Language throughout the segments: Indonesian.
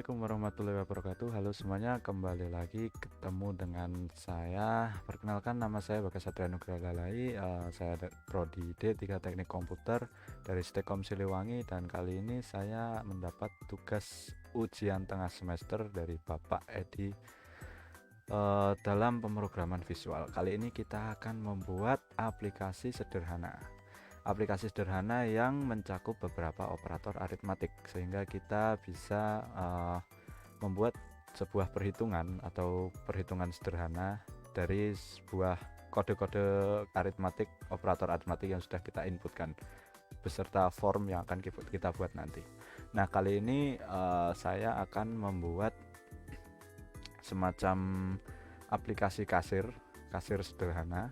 Assalamualaikum warahmatullahi wabarakatuh. Halo semuanya, kembali lagi ketemu dengan saya. Perkenalkan, nama saya Bagas Satria Nugraha Lalai. Saya Prodi D3 Teknik Komputer dari Stekom Siliwangi, dan kali ini saya mendapat tugas ujian tengah semester dari Bapak Edi dalam pemrograman visual. Kali ini kita akan membuat aplikasi sederhana yang mencakup beberapa operator aritmatik, sehingga kita bisa membuat sebuah perhitungan atau perhitungan sederhana dari sebuah kode-kode aritmatik, operator aritmatik yang sudah kita inputkan beserta form yang akan kita buat nanti. Nah, kali ini saya akan membuat semacam aplikasi kasir sederhana.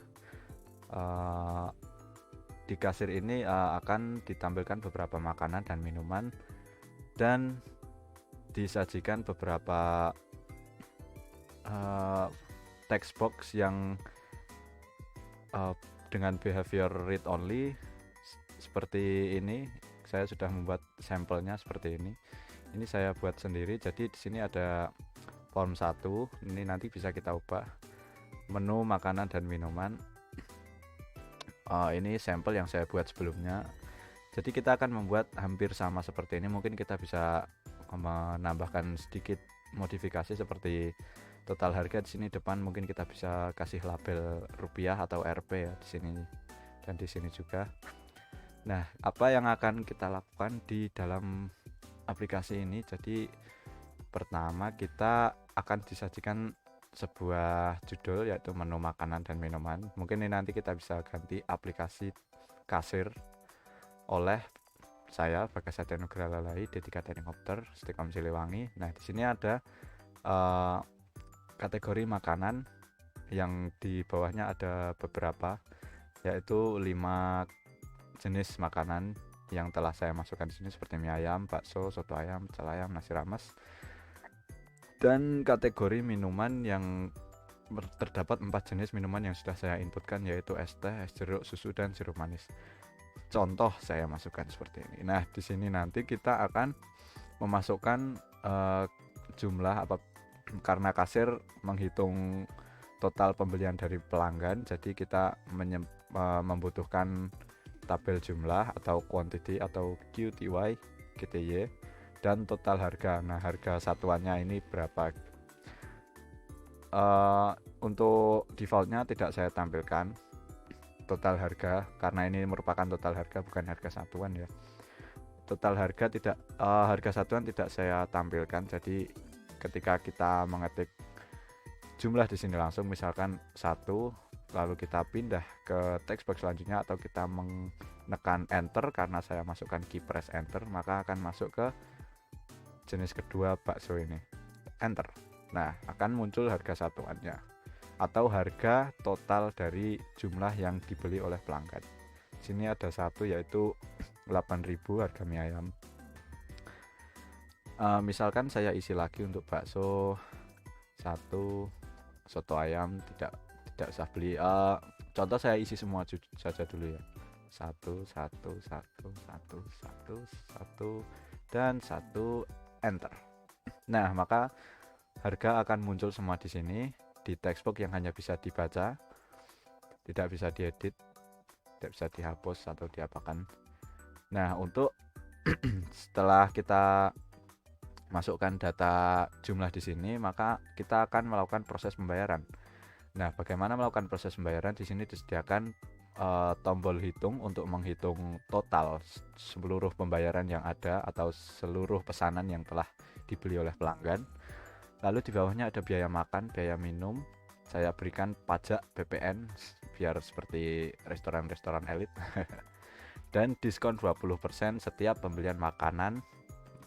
Di kasir ini akan ditampilkan beberapa makanan dan minuman, dan disajikan beberapa text box yang dengan behavior read only seperti ini. Saya sudah membuat sampelnya seperti ini. Ini saya buat sendiri. Jadi di sini ada form 1, ini nanti bisa kita ubah menu makanan dan minuman. Ini sampel yang saya buat sebelumnya. Jadi kita akan membuat hampir sama seperti ini. Mungkin kita bisa menambahkan sedikit modifikasi seperti total harga. Di sini depan mungkin kita bisa kasih label rupiah atau Rp ya di sini dan di sini juga. Nah, apa yang akan kita lakukan di dalam aplikasi ini? Jadi pertama kita akan disajikan sebuah judul, yaitu menu makanan dan minuman. Mungkin ini nanti kita bisa ganti aplikasi kasir oleh saya Bagas Satria Nugraha Lalai, D3 Teknik Komputer, Stekom Siliwangi. Nah, di sini ada kategori makanan yang di bawahnya ada beberapa, yaitu 5 jenis makanan yang telah saya masukkan di sini seperti mie ayam, bakso, soto ayam, pecel ayam, nasi rames. Dan kategori minuman yang terdapat 4 jenis minuman yang sudah saya inputkan, yaitu es teh, es jeruk, susu, dan sirup manis. Contoh saya masukkan seperti ini. Nah, di sini nanti kita akan memasukkan jumlah apa, karena kasir menghitung total pembelian dari pelanggan, jadi kita membutuhkan tabel jumlah atau quantity atau QTY, GTY, dan total harga. Nah, harga satuannya ini berapa? Untuk defaultnya tidak saya tampilkan total harga karena ini merupakan total harga, bukan harga satuan ya. Total harga tidak, harga satuan tidak saya tampilkan. Jadi ketika kita mengetik jumlah di sini langsung, misalkan 1, lalu kita pindah ke text box selanjutnya atau kita menekan enter, karena saya masukkan key press enter, maka akan masuk ke jenis kedua bakso ini, enter. Nah, akan muncul harga satuannya atau harga total dari jumlah yang dibeli oleh pelanggan. Sini ada 1, yaitu 8.000 harga mie ayam. Misalkan saya isi lagi untuk bakso 1, soto ayam tidak usah beli. Contoh saya isi semua saja dulu ya. 1, 1, 1, 1, 1, 1, dan 1, enter. Nah, maka harga akan muncul semua di sini di text box yang hanya bisa dibaca, tidak bisa diedit, tidak bisa dihapus atau diapakan. Nah, untuk setelah kita masukkan data jumlah di sini, maka kita akan melakukan proses pembayaran. Nah, bagaimana melakukan proses pembayaran? Di sini disediakan tombol hitung untuk menghitung total seluruh pembayaran yang ada atau seluruh pesanan yang telah dibeli oleh pelanggan. Lalu di bawahnya ada biaya makan, biaya minum. Saya berikan pajak BPN biar seperti restoran-restoran elit. Dan diskon 20% setiap pembelian makanan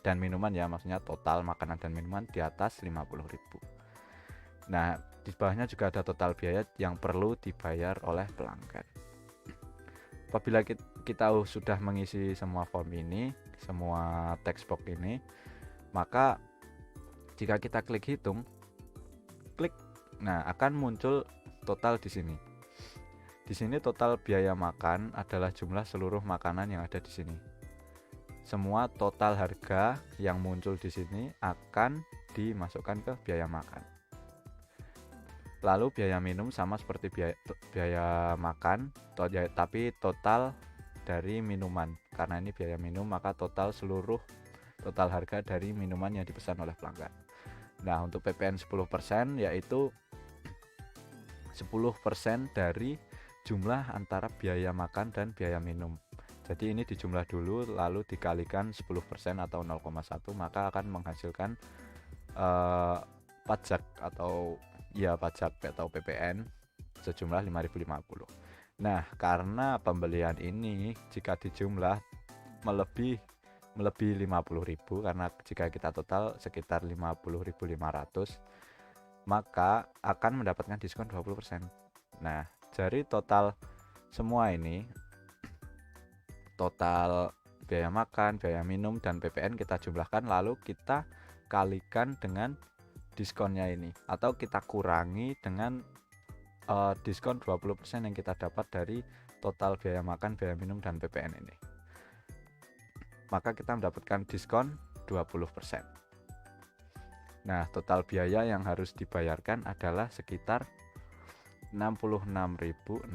dan minuman ya, maksudnya total makanan dan minuman di atas 50.000. Nah, di bawahnya juga ada total biaya yang perlu dibayar oleh pelanggan. Apabila kita sudah mengisi semua form ini, semua text box ini, maka jika kita klik hitung, nah akan muncul total di sini. Di sini total biaya makan adalah jumlah seluruh makanan yang ada di sini. semua total harga yang muncul di sini akan dimasukkan ke biaya makan. Lalu biaya minum sama seperti biaya makan, tapi total dari minuman. Karena ini biaya minum, maka total harga dari minuman yang dipesan oleh pelanggan. Nah, untuk PPN 10% yaitu 10% dari jumlah antara biaya makan dan biaya minum. Jadi ini dijumlah dulu lalu dikalikan 10% atau 0,1, maka akan menghasilkan pajak atau PPN sejumlah 5.050. Nah, karena pembelian ini jika dijumlah melebihi 50.000, karena jika kita total sekitar 50.500, maka akan mendapatkan diskon 20%. Nah, dari total semua ini, total biaya makan, biaya minum, dan PPN kita jumlahkan, lalu kita kalikan dengan diskonnya ini, atau kita kurangi dengan diskon 20% yang kita dapat dari total biaya makan, biaya minum, dan PPN ini. Maka kita mendapatkan diskon 20%. Nah, total biaya yang harus dibayarkan adalah sekitar 66.660.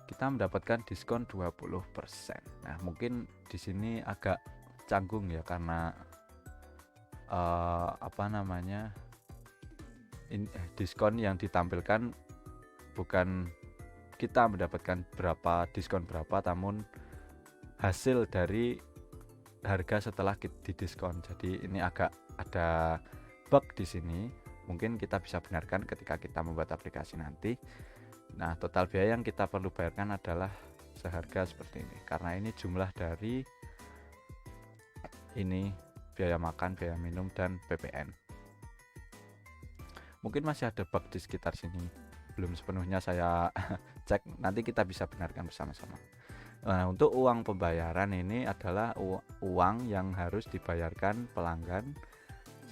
Kita mendapatkan diskon 20%. Nah, mungkin di sini agak canggung ya, karena diskon yang ditampilkan bukan kita mendapatkan diskon berapa, namun hasil dari harga setelah didiskon. Jadi ini agak ada bug di sini. Mungkin kita bisa benarkan ketika kita membuat aplikasi nanti. Nah, total biaya yang kita perlu bayarkan adalah seharga seperti ini, karena ini jumlah dari ini biaya makan, biaya minum, dan PPN. Mungkin masih ada bug di sekitar sini, belum sepenuhnya saya cek, nanti kita bisa benarkan bersama-sama. Nah, untuk uang pembayaran ini adalah uang yang harus dibayarkan pelanggan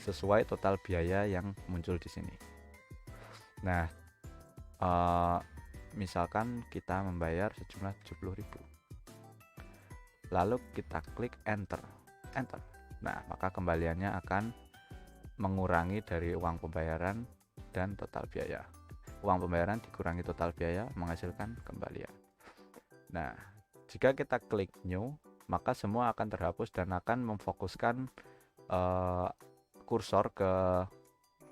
sesuai total biaya yang muncul di sini. Nah, misalkan kita membayar sejumlah 70.000, lalu kita klik enter. Nah, maka kembaliannya akan mengurangi dari uang pembayaran dan total biaya. Uang pembayaran dikurangi total biaya menghasilkan kembalian. Nah, jika kita klik new, maka semua akan terhapus dan akan memfokuskan kursor ke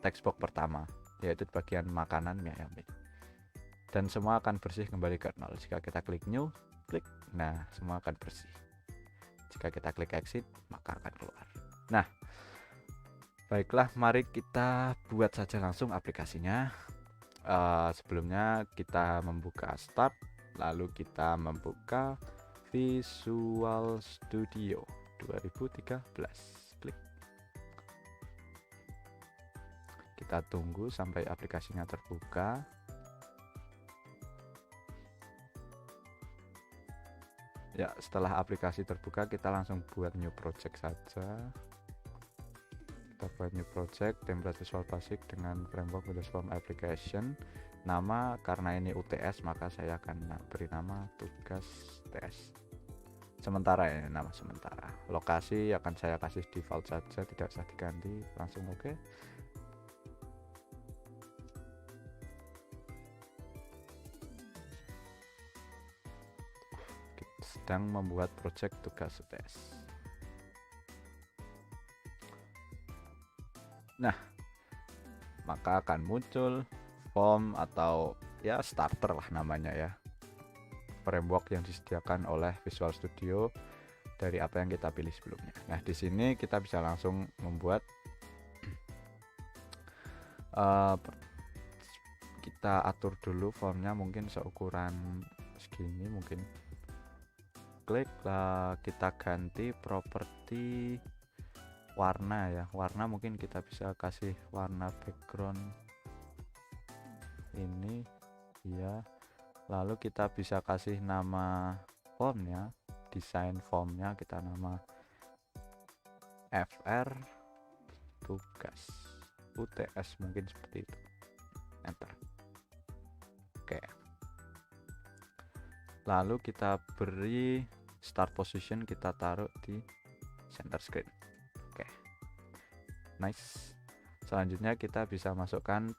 text box pertama, yaitu bagian makanan mie ayam. Dan semua akan bersih kembali ke nol. Jika kita klik new, nah semua akan bersih. Jika kita klik exit, maka akan keluar. Nah, baiklah, mari kita buat saja langsung aplikasinya. Sebelumnya kita membuka start, lalu kita membuka Visual Studio 2013. Klik. Kita tunggu sampai aplikasinya terbuka. Ya, setelah aplikasi terbuka, kita langsung buat new project saja. Kita buat new project, template Visual Basic dengan framework Windows Form Application. Nama, karena ini UTS, maka saya akan beri nama tugas TS. Sementara ya, nama sementara. Lokasi akan saya kasih default saja, tidak usah diganti, langsung oke. Sedang membuat project tugas UTS. Nah, maka akan muncul form atau ya starter lah namanya ya, framework yang disediakan oleh Visual Studio dari apa yang kita pilih sebelumnya. Nah, di sini kita bisa langsung membuat kita atur dulu formnya, mungkin seukuran segini mungkin. Klik lah, kita ganti properti warna ya. Warna mungkin kita bisa kasih warna background ini ya. Lalu kita bisa kasih nama formnya, desain formnya kita nama FR tugas UTS, mungkin seperti itu. Enter. Oke. Lalu kita beri start position kita taruh di center screen. Oke, nice. Selanjutnya kita bisa masukkan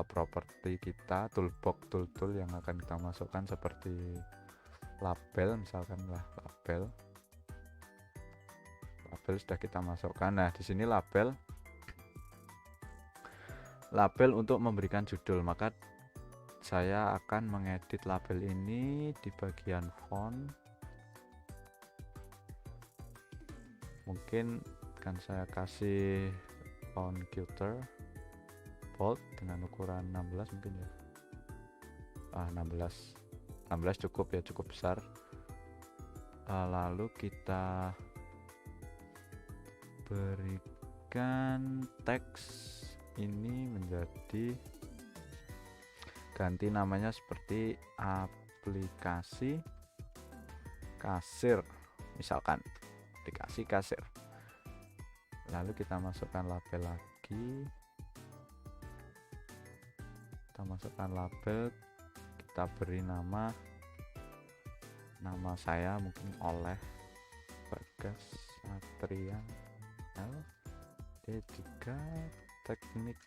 properti kita, toolbox, tool yang akan kita masukkan seperti label, misalkan lah label sudah kita masukkan. Nah, di sini label untuk memberikan judul, maka saya akan mengedit label ini di bagian font. Mungkin akan saya kasih font Qt bold dengan ukuran 16 mungkin ya. 16 cukup ya, cukup besar. Lalu kita berikan teks ini menjadi, ganti namanya seperti aplikasi kasir, misalkan aplikasi kasir. Lalu kita masukkan label lagi, kita beri nama saya mungkin oleh Bagas Satria D3 Teknik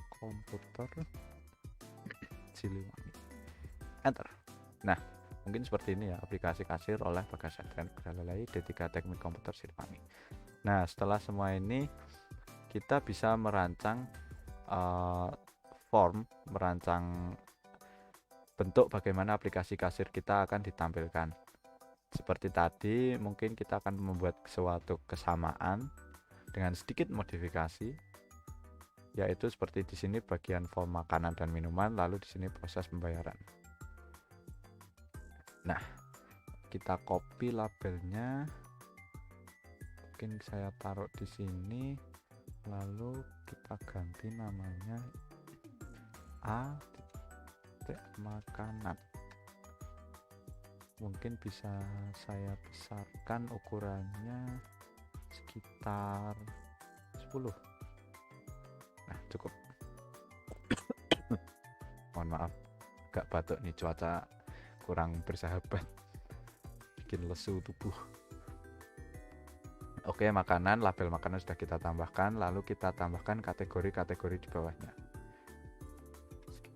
Komputer Siliwangi, enter. Nah, mungkin seperti ini ya, aplikasi kasir oleh Bagas Satria D3 Teknik Komputer Siliwangi. Nah, setelah semua ini kita bisa merancang merancang bentuk bagaimana aplikasi kasir kita akan ditampilkan. Seperti tadi, mungkin kita akan membuat suatu kesamaan dengan sedikit modifikasi, yaitu seperti di sini bagian form makanan dan minuman, lalu di sini proses pembayaran. Nah, kita copy labelnya, mungkin saya taruh di sini, lalu kita ganti namanya makanan. Mungkin bisa saya besarkan ukurannya sekitar 10. Nah, cukup. Mohon maaf, agak batuk nih, cuaca kurang bersahabat, bikin lesu tubuh. Oke, makanan, label makanan sudah kita tambahkan, lalu kita tambahkan kategori-kategori di bawahnya.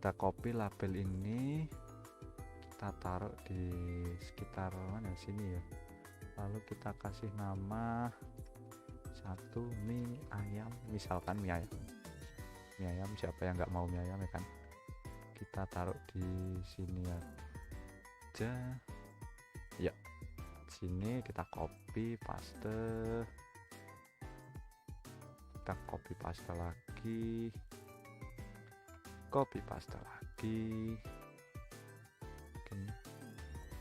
Kita copy label ini, kita taruh di sekitar mana sini ya, lalu kita kasih nama satu mie ayam, misalkan mie ayam, siapa yang nggak mau mie ayam ya kan, kita taruh di sini aja ya, sini kita copy paste lagi, mungkin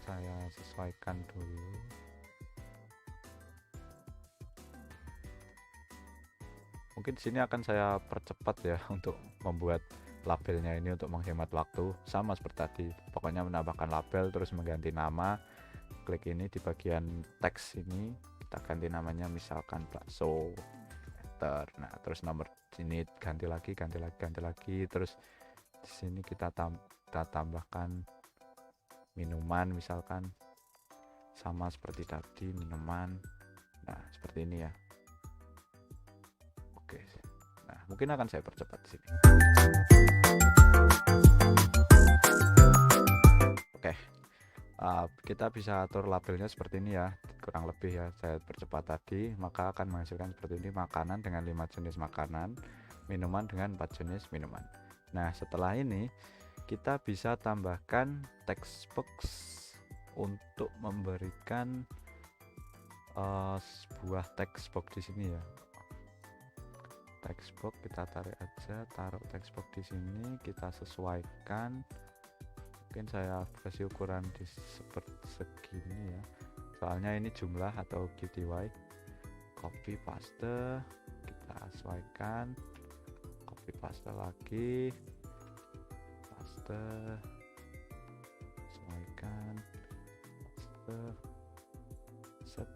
saya sesuaikan dulu. Mungkin di sini akan saya percepat ya untuk membuat labelnya ini untuk menghemat waktu, sama seperti tadi, pokoknya menambahkan label terus mengganti nama, klik ini di bagian teks ini kita ganti namanya misalkan bakso, enter. Nah, terus nomor sini ganti lagi, terus di sini kita tambahkan minuman, misalkan sama seperti tadi, minuman. Nah, seperti ini ya. Oke. Nah, mungkin akan saya percepat di sini. Oke. Kita bisa atur labelnya seperti ini ya, kurang lebih ya, saya percepat tadi, maka akan menghasilkan seperti ini, makanan dengan 5 jenis makanan, minuman dengan 4 jenis minuman. Nah, setelah ini kita bisa tambahkan text box untuk memberikan sebuah text box di sini ya. Text box kita tarik aja, taruh text box di sini, kita sesuaikan. Mungkin saya kasih ukuran di seperti segini ya, soalnya ini jumlah atau QTY. Copy paste, kita sesuaikan, copy paste lagi, paste, sesuaikan, paste, set,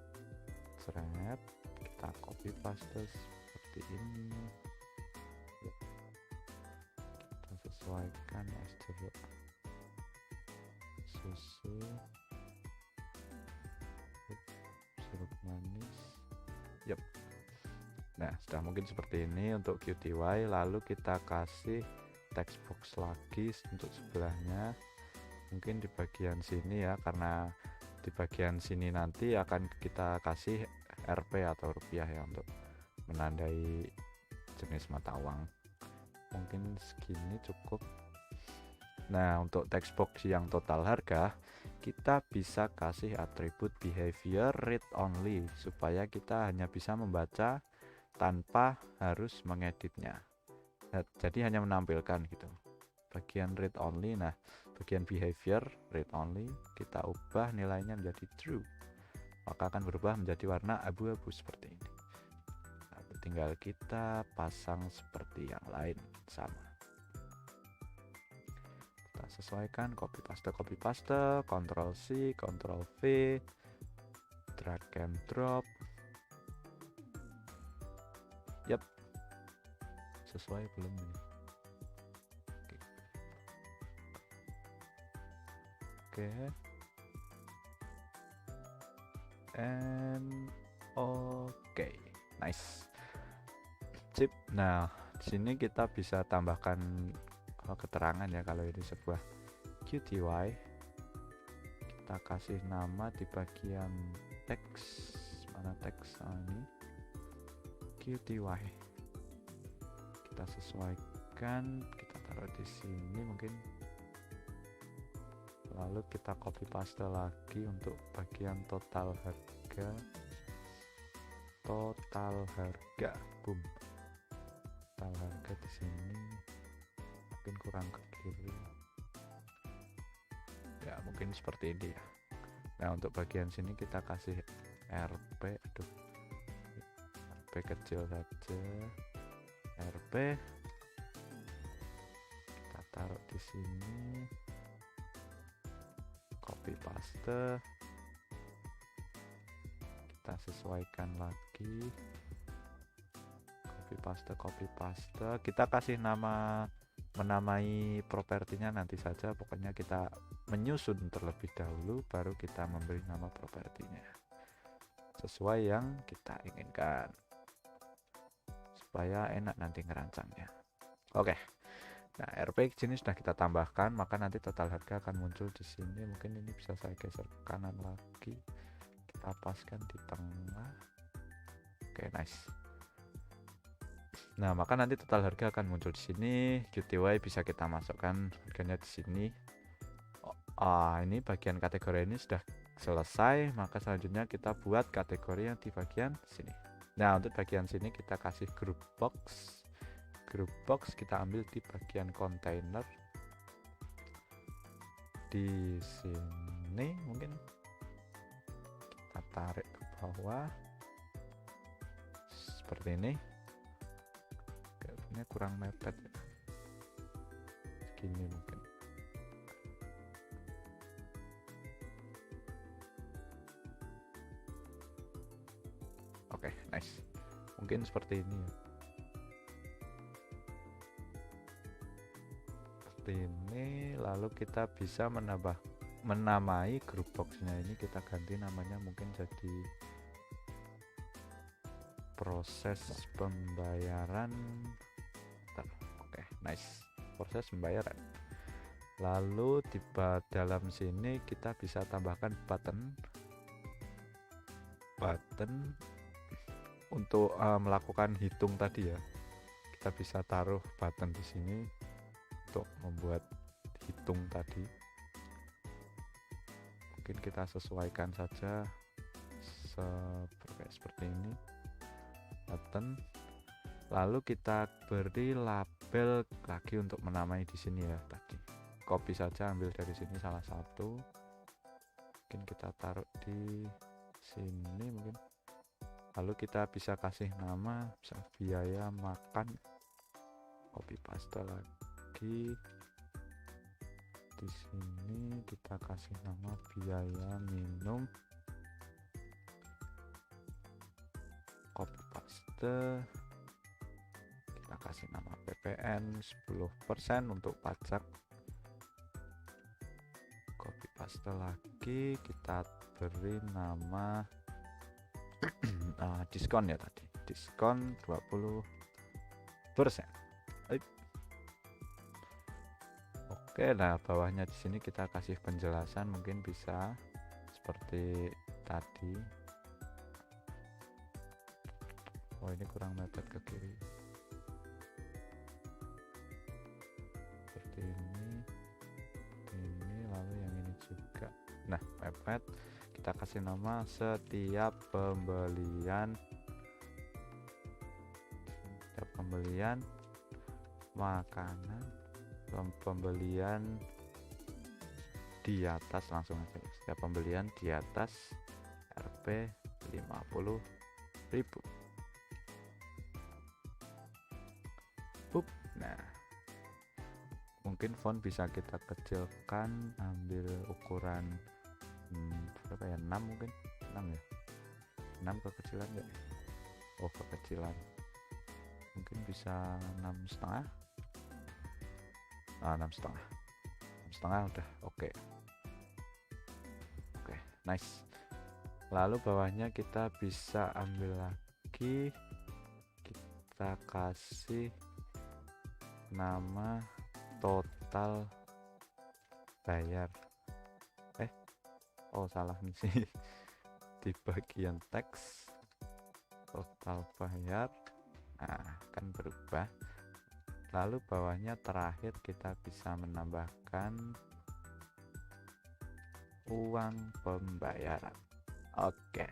seret, kita copy paste seperti ini ya. Kita sesuaikan susu manis. Yep. Nah, sudah mungkin seperti ini untuk QTY. Lalu kita kasih text box lagi untuk sebelahnya, mungkin di bagian sini ya, karena di bagian sini nanti akan kita kasih Rp atau rupiah ya, untuk menandai jenis mata uang. Mungkin segini cukup. Nah, untuk text box yang total harga, kita bisa kasih atribut behavior read only, supaya kita hanya bisa membaca tanpa harus mengeditnya. Nah, jadi hanya menampilkan gitu. Bagian read only, nah bagian behavior read only kita ubah nilainya menjadi true, maka akan berubah menjadi warna abu-abu seperti ini. Lalu tinggal kita pasang seperti yang lain sama. Kita sesuaikan, copy paste, Ctrl C, Ctrl V, drag and drop. Yap, sesuai belum ini? Oke. And oke, nice. Sip. Nah, di sini kita bisa tambahkan keterangan ya, kalau ini sebuah QTY. Kita kasih nama di bagian teks. Mana teks? Ini QTY. Kita sesuaikan, kita taruh di sini mungkin. Lalu kita copy paste lagi untuk bagian total harga. Boom. Total harga di sini mungkin kurang ke kiri. Ya, mungkin seperti ini ya. Nah, untuk bagian sini kita kasih RP, RP kecil saja. RP kita taruh di sini, copy paste, kita sesuaikan lagi, copy paste, kita kasih nama, menamai propertinya nanti saja, pokoknya kita menyusun terlebih dahulu baru kita memberi nama propertinya sesuai yang kita inginkan, supaya enak nanti ngerancangnya. Oke. Nah, RP sini sudah kita tambahkan, maka nanti total harga akan muncul di sini. Mungkin ini bisa saya geser ke kanan lagi, kita paskan di tengah. Oke, nice. Nah, maka nanti total harga akan muncul di sini. QTY bisa kita masukkan harganya di sini. Ini bagian kategori ini sudah selesai, maka selanjutnya kita buat kategori yang di bagian sini. Nah, untuk bagian sini kita kasih group box. Group box kita ambil di bagian container. Di sini mungkin kita tarik ke bawah seperti ini. Kayaknya kurang mepet ya. Segini mungkin. Oke, nice. Mungkin seperti ini ya. Ini lalu kita bisa menamai group boxnya ini, kita ganti namanya mungkin jadi proses pembayaran. Oke, nice, proses pembayaran. Lalu di dalam sini kita bisa tambahkan button untuk melakukan hitung tadi ya. Kita bisa taruh button di sini untuk membuat hitung tadi. Mungkin kita sesuaikan saja seperti ini, button. Lalu kita beri label lagi untuk menamai di sini ya tadi. Copy saja, ambil dari sini salah satu. Mungkin kita taruh di sini mungkin. Lalu kita bisa kasih nama, bisa biaya makan. Copy paste lagi. Di sini kita kasih nama biaya minum, copy paste, kita kasih nama PPN 10% untuk pajak, copy paste lagi, kita beri nama Diskon ya tadi, diskon 20%. Oke, nah bawahnya di sini kita kasih penjelasan, mungkin bisa seperti tadi. Oh, ini kurang mepet ke kiri. Seperti ini, lalu yang ini juga. Nah, mepet. Kita kasih nama setiap pembelian makanan, pembelian di atas, langsung aja setiap pembelian di atas Rp 50.000. Nah, mungkin font bisa kita kecilkan, ambil ukuran berapa ya, 6 mungkin, 6 ya, 6 kekecilan enggak? Oh, kekecilan mungkin bisa 6,5. 6,5 udah oke. Nice. Lalu bawahnya kita bisa ambil lagi, kita kasih nama total bayar. Oh, salah nih sih. Di bagian teks total bayar, nah kan berubah. Lalu bawahnya terakhir kita bisa menambahkan uang pembayaran. Oke,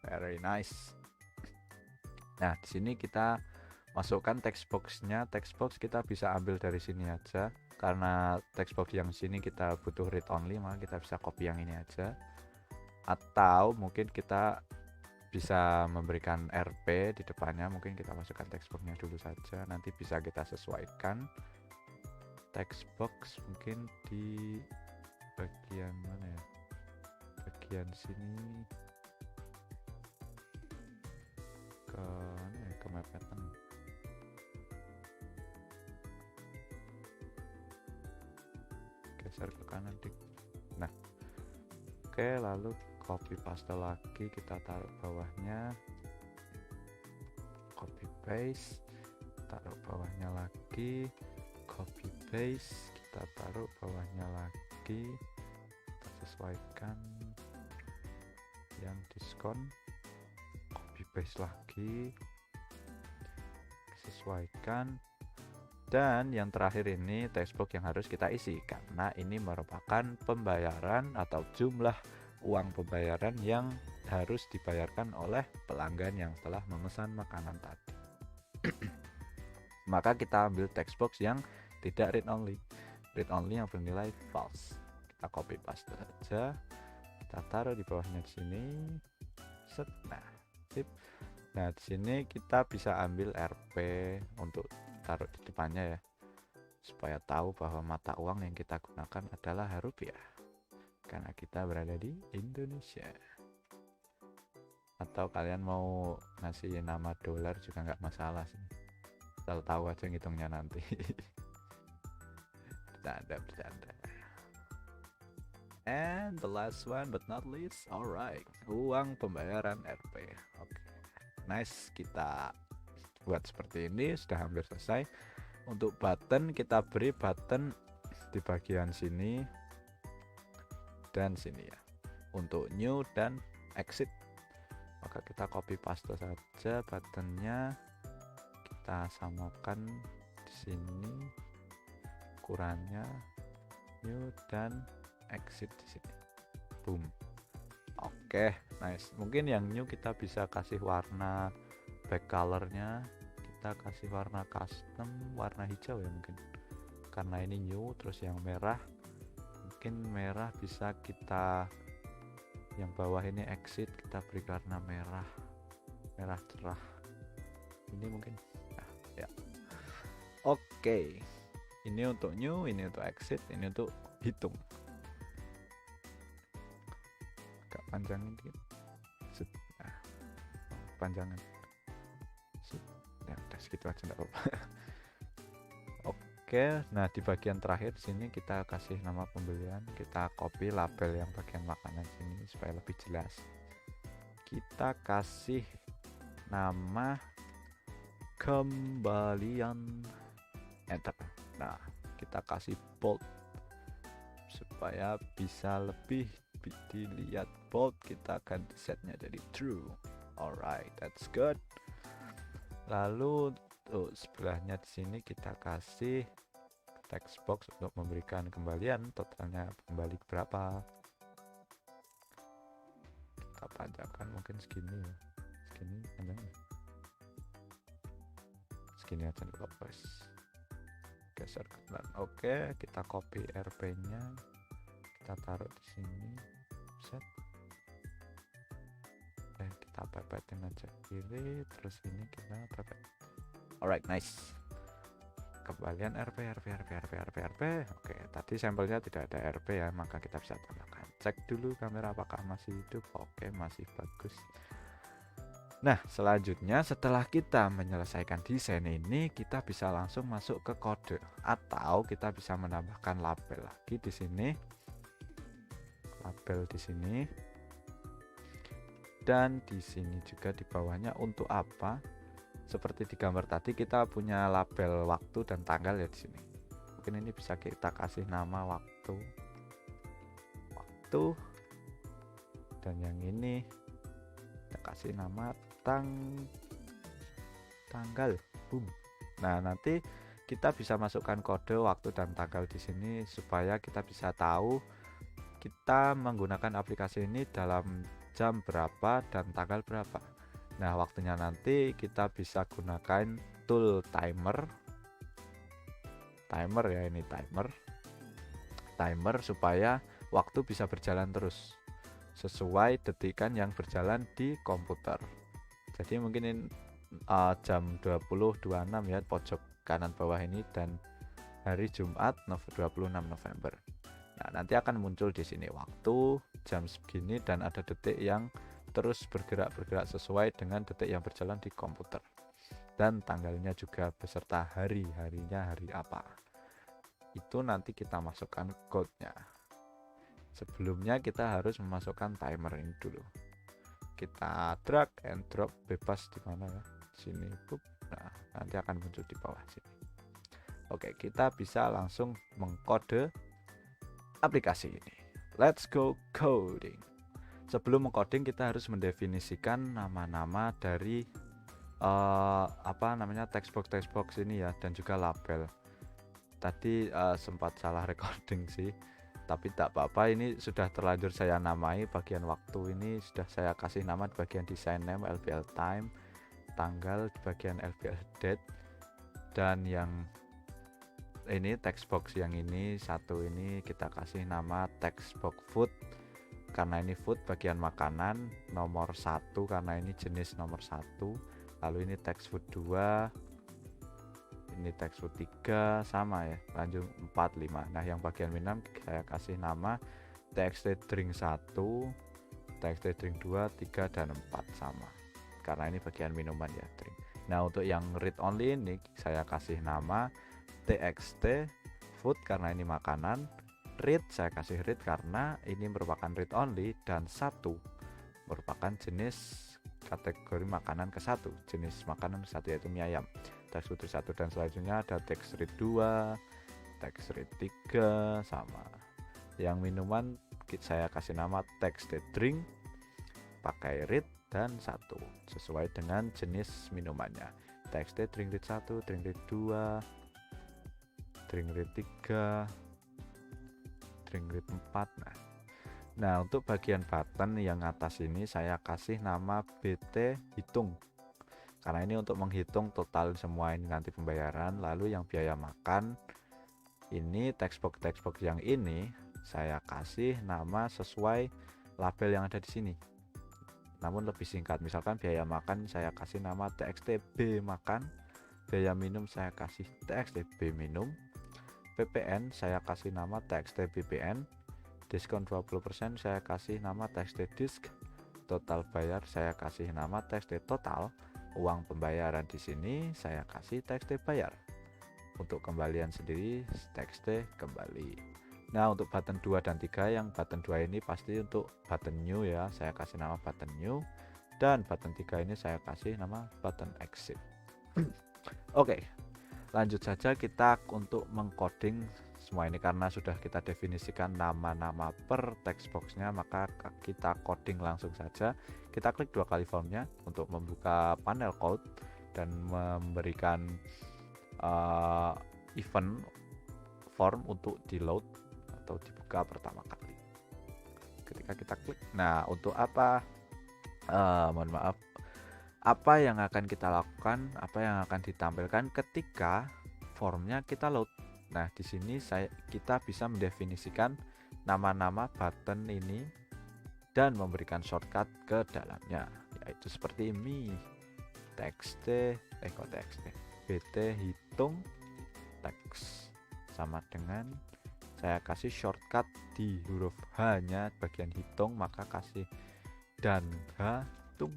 very nice. Nah, di sini kita masukkan text boxnya. Text box kita bisa ambil dari sini aja, karena text box yang sini kita butuh read only, maka kita bisa copy yang ini aja. Atau mungkin kita bisa memberikan RP di depannya, mungkin kita masukkan text boxnya dulu saja, nanti bisa kita sesuaikan. Text box mungkin di bagian mana ya, bagian sini, kemepetan. Geser ke kanan dik. Nah, oke, lalu copy paste lagi, kita taruh bawahnya, copy paste, taruh bawahnya lagi, copy paste, kita taruh bawahnya lagi, kita sesuaikan yang diskon, copy paste lagi, sesuaikan. Dan yang terakhir ini textbox yang harus kita isi, karena ini merupakan pembayaran atau jumlah uang pembayaran yang harus dibayarkan oleh pelanggan yang telah memesan makanan tadi. Maka kita ambil textbox yang tidak read only yang bernilai false. Kita copy paste saja, kita taruh di bawahnya di sini. Set. Nah, sip. Nah, di sini kita bisa ambil RP untuk taruh di depannya ya, supaya tahu bahwa mata uang yang kita gunakan adalah rupiah, karena kita berada di Indonesia. Atau kalian mau ngasih nama dolar juga nggak masalah sih, tahu aja ngitungnya nanti. bercanda. And the last one but not least, alright, uang pembayaran RP. Oke, nice, kita buat seperti ini, sudah hampir selesai. Untuk button, kita beri button di bagian sini dan sini ya, untuk new dan exit. Maka kita copy paste saja buttonnya, kita samakan di sini ukurannya, new dan exit di sini. Boom. Oke, nice. Mungkin yang new kita bisa kasih warna back colornya, kita kasih warna custom, warna hijau ya mungkin, karena ini new. Terus yang merah, mungkin merah bisa kita, yang bawah ini exit, kita beri warna merah cerah ini mungkin. Nah, ya. Oke, ini untuk new, ini untuk exit, ini untuk hitung. Agak panjangin dikit. Nah, panjangan. Ya udah segitu aja, enggak apa-apa. Oke, nah di bagian terakhir sini kita kasih nama pembelian, kita copy label yang bagian makanan sini supaya lebih jelas. kita kasih nama kembalian, enter. Nah, kita kasih bold supaya bisa lebih dilihat bold. Kita ganti setnya jadi true. Alright, that's good. Lalu sebelahnya di sini kita kasih text box untuk memberikan kembalian totalnya kembali berapa. Kita panjangkan mungkin segini ya, segini panjangnya, segini aja dulu guys, geser ke kanan. Oke, kita copy RP nya, kita taruh di sini, set, kita pepetin aja kiri, terus ini kita pepet. Alright, nice. Kembalian RP. Oke, tadi sampelnya tidak ada RP ya, maka kita bisa tambahkan. Cek dulu kamera apakah masih hidup. Oke, masih bagus. Nah, selanjutnya setelah kita menyelesaikan desain ini, kita bisa langsung masuk ke kode, atau kita bisa menambahkan label lagi di sini. Label di sini. Dan di sini juga di bawahnya untuk apa? Seperti di gambar tadi kita punya label waktu dan tanggal ya di sini. Mungkin ini bisa kita kasih nama waktu, dan yang ini kita kasih nama tanggal. Boom. Nah, nanti kita bisa masukkan kode waktu dan tanggal di sini supaya kita bisa tahu kita menggunakan aplikasi ini dalam jam berapa dan tanggal berapa. Nah, waktunya nanti kita bisa gunakan tool timer ya, ini timer supaya waktu bisa berjalan terus sesuai detikan yang berjalan di komputer. Jadi mungkin ini jam 20.26 ya, pojok kanan bawah ini, dan hari Jumat 26 November. Nah, nanti akan muncul di sini waktu jam segini dan ada detik yang terus bergerak sesuai dengan detik yang berjalan di komputer, dan tanggalnya juga beserta harinya hari apa. Itu nanti kita masukkan code-nya. Sebelumnya kita harus memasukkan timer ini dulu. Kita drag and drop bebas di mana ya, sini. Nah, nanti akan muncul di bawah sini. Oke, kita bisa langsung mengkode aplikasi ini. Let's go coding. Sebelum mengcoding kita harus mendefinisikan nama-nama dari text box ini ya, dan juga label. Tadi sempat salah recording sih, tapi tak apa-apa, ini sudah terlanjur saya namai. Bagian waktu ini sudah saya kasih nama di bagian design name, LBL time, tanggal di bagian LBL date, dan yang ini text box yang ini satu ini kita kasih nama text box food karena ini food bagian makanan, nomor 1 karena ini jenis nomor 1, lalu ini text food 2, ini text food 3, sama ya, lanjut 4, 5. Nah, yang bagian minum saya kasih nama txt drink 1, txt drink 2, 3, dan 4 sama, karena ini bagian minuman ya, drink. Nah, untuk yang read only ini saya kasih nama txt food karena ini makanan, read saya kasih read karena ini merupakan read only, dan 1 merupakan jenis kategori makanan ke-1, jenis makanan ke-1 yaitu mie ayam, text food 1. Dan selanjutnya ada text read 2, text read 3 sama. Yang minuman saya kasih nama text drink pakai read dan 1 sesuai dengan jenis minumannya, text drink read 1, drink read 2, drink read 3, drink read 4. Nah, untuk bagian button yang atas ini saya kasih nama BT hitung karena ini untuk menghitung total semua ini nanti pembayaran. Lalu yang biaya makan ini text box yang ini saya kasih nama sesuai label yang ada di sini, namun lebih singkat. Misalkan biaya makan saya kasih nama TXTB makan, biaya minum saya kasih TXTB minum, PPN saya kasih nama TXT BPN, diskon 20% saya kasih nama TXT disk, total bayar saya kasih nama TXT total, uang pembayaran di sini saya kasih TXT bayar. Untuk kembalian sendiri TXT kembali. Nah, untuk button 2 dan 3, yang button 2 ini pasti untuk button new ya, saya kasih nama button new, dan button 3 ini saya kasih nama button exit. Oke, lanjut saja kita untuk mengcoding semua ini. Karena sudah kita definisikan nama-nama per text boxnya, maka kita coding langsung saja. Kita klik 2 kali formnya untuk membuka panel code dan memberikan event form untuk di load atau dibuka pertama kali. Ketika kita klik, nah untuk apa, mohon maaf, apa yang akan kita lakukan, apa yang akan ditampilkan ketika formnya kita load. Nah di sini kita bisa mendefinisikan nama-nama button ini dan memberikan shortcut ke dalamnya, yaitu seperti mi txt bt hitung teks, sama dengan saya kasih shortcut di huruf H nya bagian hitung, maka kasih dan hitung.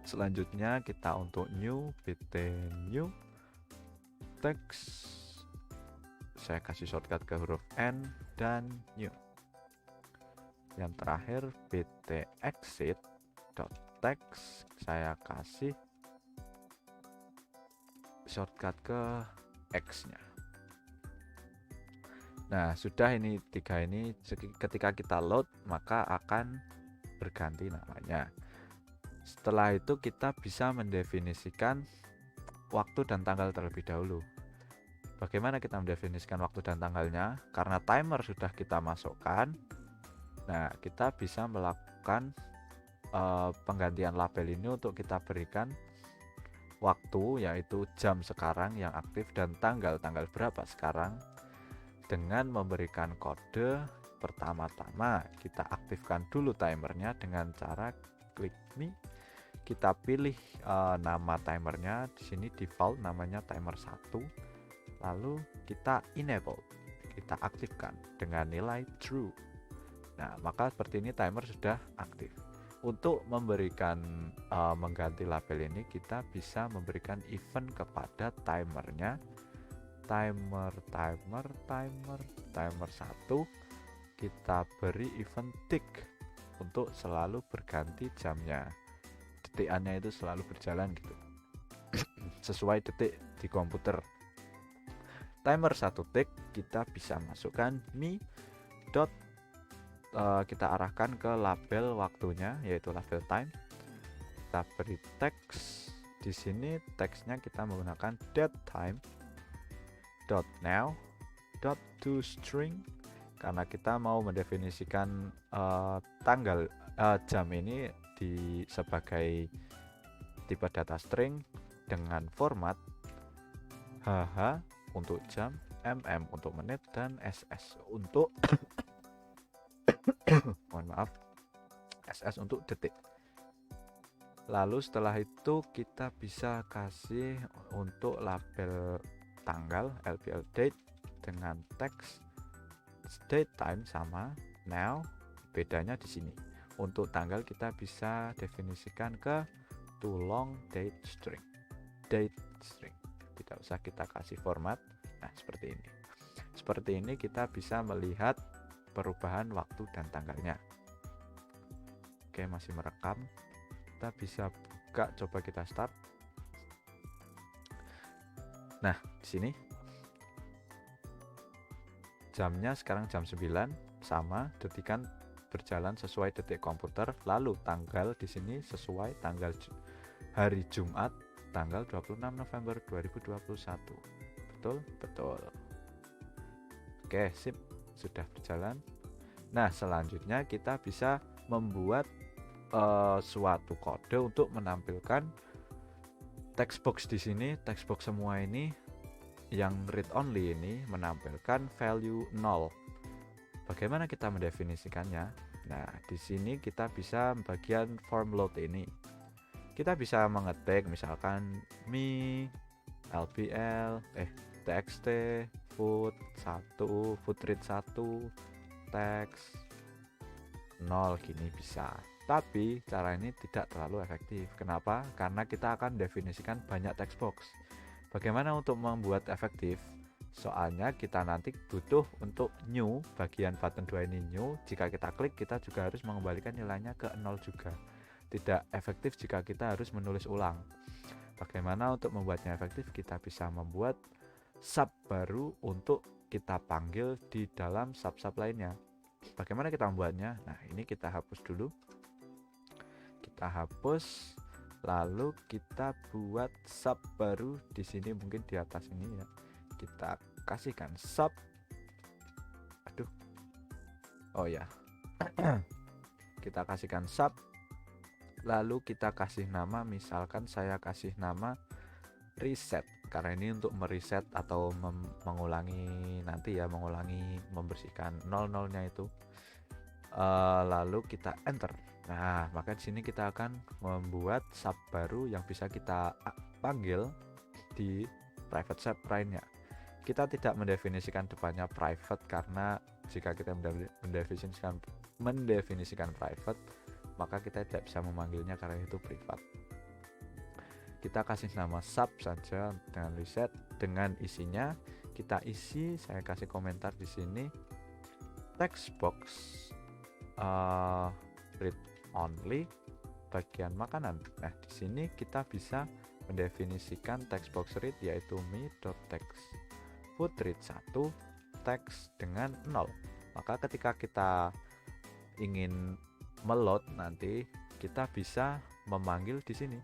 Selanjutnya kita untuk new bt new teks, saya kasih shortcut ke huruf N dan new. Yang terakhir bt exit dot text, saya kasih shortcut ke X nya. Nah sudah, ini 3 ini ketika kita load maka akan berganti namanya. Setelah itu kita bisa mendefinisikan waktu dan tanggal terlebih dahulu. Bagaimana kita mendefinisikan waktu dan tanggalnya? Karena timer sudah kita masukkan, nah kita bisa melakukan penggantian label ini untuk kita berikan waktu, yaitu jam sekarang yang aktif dan tanggal berapa sekarang, dengan memberikan kode. Pertama-tama kita aktifkan dulu timernya dengan cara klik me, kita pilih nama timernya, di sini default namanya timer 1, lalu kita enable, kita aktifkan dengan nilai true. Nah maka seperti ini timer sudah aktif. Untuk memberikan mengganti label ini, kita bisa memberikan event kepada timernya, timer 1, kita beri event tick untuk selalu berganti jamnya, detikannya itu selalu berjalan gitu sesuai detik di komputer. Timer 1 tick kita bisa masukkan mi dot, kita arahkan ke label waktunya, yaitu label time. Kita beri teks, di sini teksnya kita menggunakan datetime dot now dot to string, karena kita mau mendefinisikan tanggal jam ini sebagai tipe data string dengan format HH untuk jam, MM untuk menit, dan SS untuk mohon maaf, SS untuk detik. Lalu setelah itu kita bisa kasih untuk label tanggal LPL date dengan teks date time sama now, bedanya di sini. Untuk tanggal kita bisa definisikan ke too long date string, tidak usah kita kasih format. Nah seperti ini. Seperti ini kita bisa melihat perubahan waktu dan tanggalnya. Oke, masih merekam. Kita bisa buka, coba kita start. Nah di sini jamnya sekarang jam 9, sama, detikan berjalan sesuai detik komputer. Lalu tanggal di sini sesuai tanggal hari Jumat, tanggal 26 November 2021. Betul. Oke, sip, sudah berjalan. Nah selanjutnya kita bisa membuat suatu kode untuk menampilkan text box di sini. Text box semua ini yang read only ini menampilkan value 0. Bagaimana kita mendefinisikannya? Nah di sini kita bisa bagian form load ini. Kita bisa mengetik misalkan mi lbl txt food 1, food read 1, teks 0, gini bisa. Tapi cara ini tidak terlalu efektif. Kenapa? Karena kita akan definisikan banyak text box. Bagaimana untuk membuat efektif? Soalnya kita nanti butuh untuk new, bagian button 2 ini new. Jika kita klik, kita juga harus mengembalikan nilainya ke 0 juga. tidak efektif jika kita harus menulis ulang. Bagaimana untuk membuatnya efektif? Kita bisa membuat sub baru untuk kita panggil di dalam sub-sub lainnya. Bagaimana kita membuatnya? Nah, ini kita hapus dulu. Kita hapus, lalu kita buat sub baru di sini, mungkin di atas ini ya. Kita kasihkan sub. Aduh. Oh ya. Kita kasihkan sub. Lalu kita kasih nama, misalkan saya kasih nama reset, karena ini untuk mereset atau mengulangi nanti ya, mengulangi membersihkan nol-nolnya itu. Lalu kita enter. Nah, maka di sini kita akan membuat sub baru yang bisa kita panggil di private sub lainnya. Kita tidak mendefinisikan depannya private, karena jika kita mendefinisikan private, maka kita tidak bisa memanggilnya karena itu privat. Kita kasih nama sub saja dengan reset, dengan isinya kita isi. Saya kasih komentar di sini text box read only bagian makanan. Nah, di sini kita bisa mendefinisikan text box read yaitu me.text food read 1 text dengan 0. Maka ketika kita ingin meload nanti, kita bisa memanggil di sini.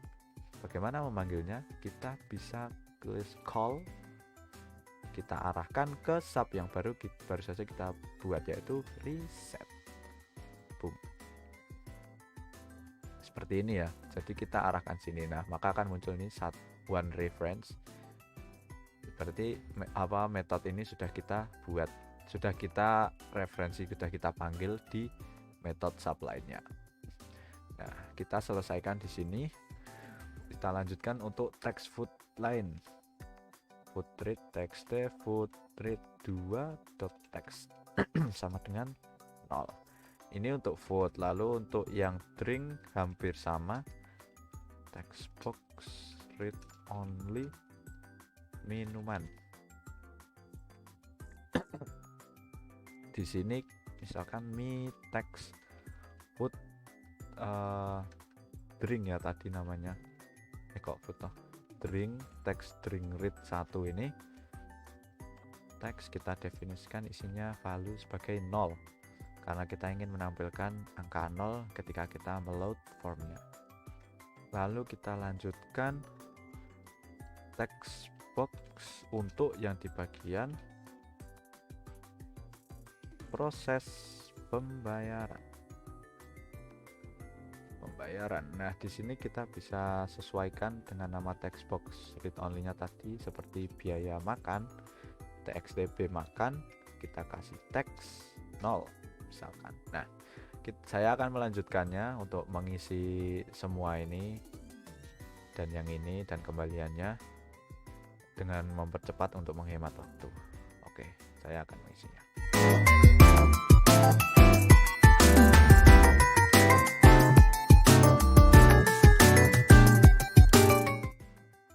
Bagaimana memanggilnya? Kita bisa klik call, kita arahkan ke sub yang baru saja kita buat, yaitu reset. Boom. Seperti ini ya. Jadi kita arahkan sini. Nah, maka akan muncul ini one reference. Berarti metode ini sudah kita buat, sudah kita referensi, sudah kita panggil di metode sub lainnya. Nah, kita selesaikan di sini. Kita lanjutkan untuk text food lain. Food read text food read 2.text sama dengan 0. Ini untuk food. Lalu untuk yang drink hampir sama. Text box read only minuman. Di sini misalkan me text food drink ya tadi namanya. Kok food toh? Drink text drink read 1 ini teks kita definisikan isinya value sebagai 0 karena kita ingin menampilkan angka 0 ketika kita meload formnya. Lalu kita lanjutkan text box untuk yang di bagian proses pembayaran. Nah, di sini kita bisa sesuaikan dengan nama text box read only-nya tadi, seperti biaya makan, TXTB makan, kita kasih teks 0 misalkan. Nah, saya akan melanjutkannya untuk mengisi semua ini dan yang ini dan kembaliannya dengan mempercepat untuk menghemat waktu. Oke, saya akan mengisinya.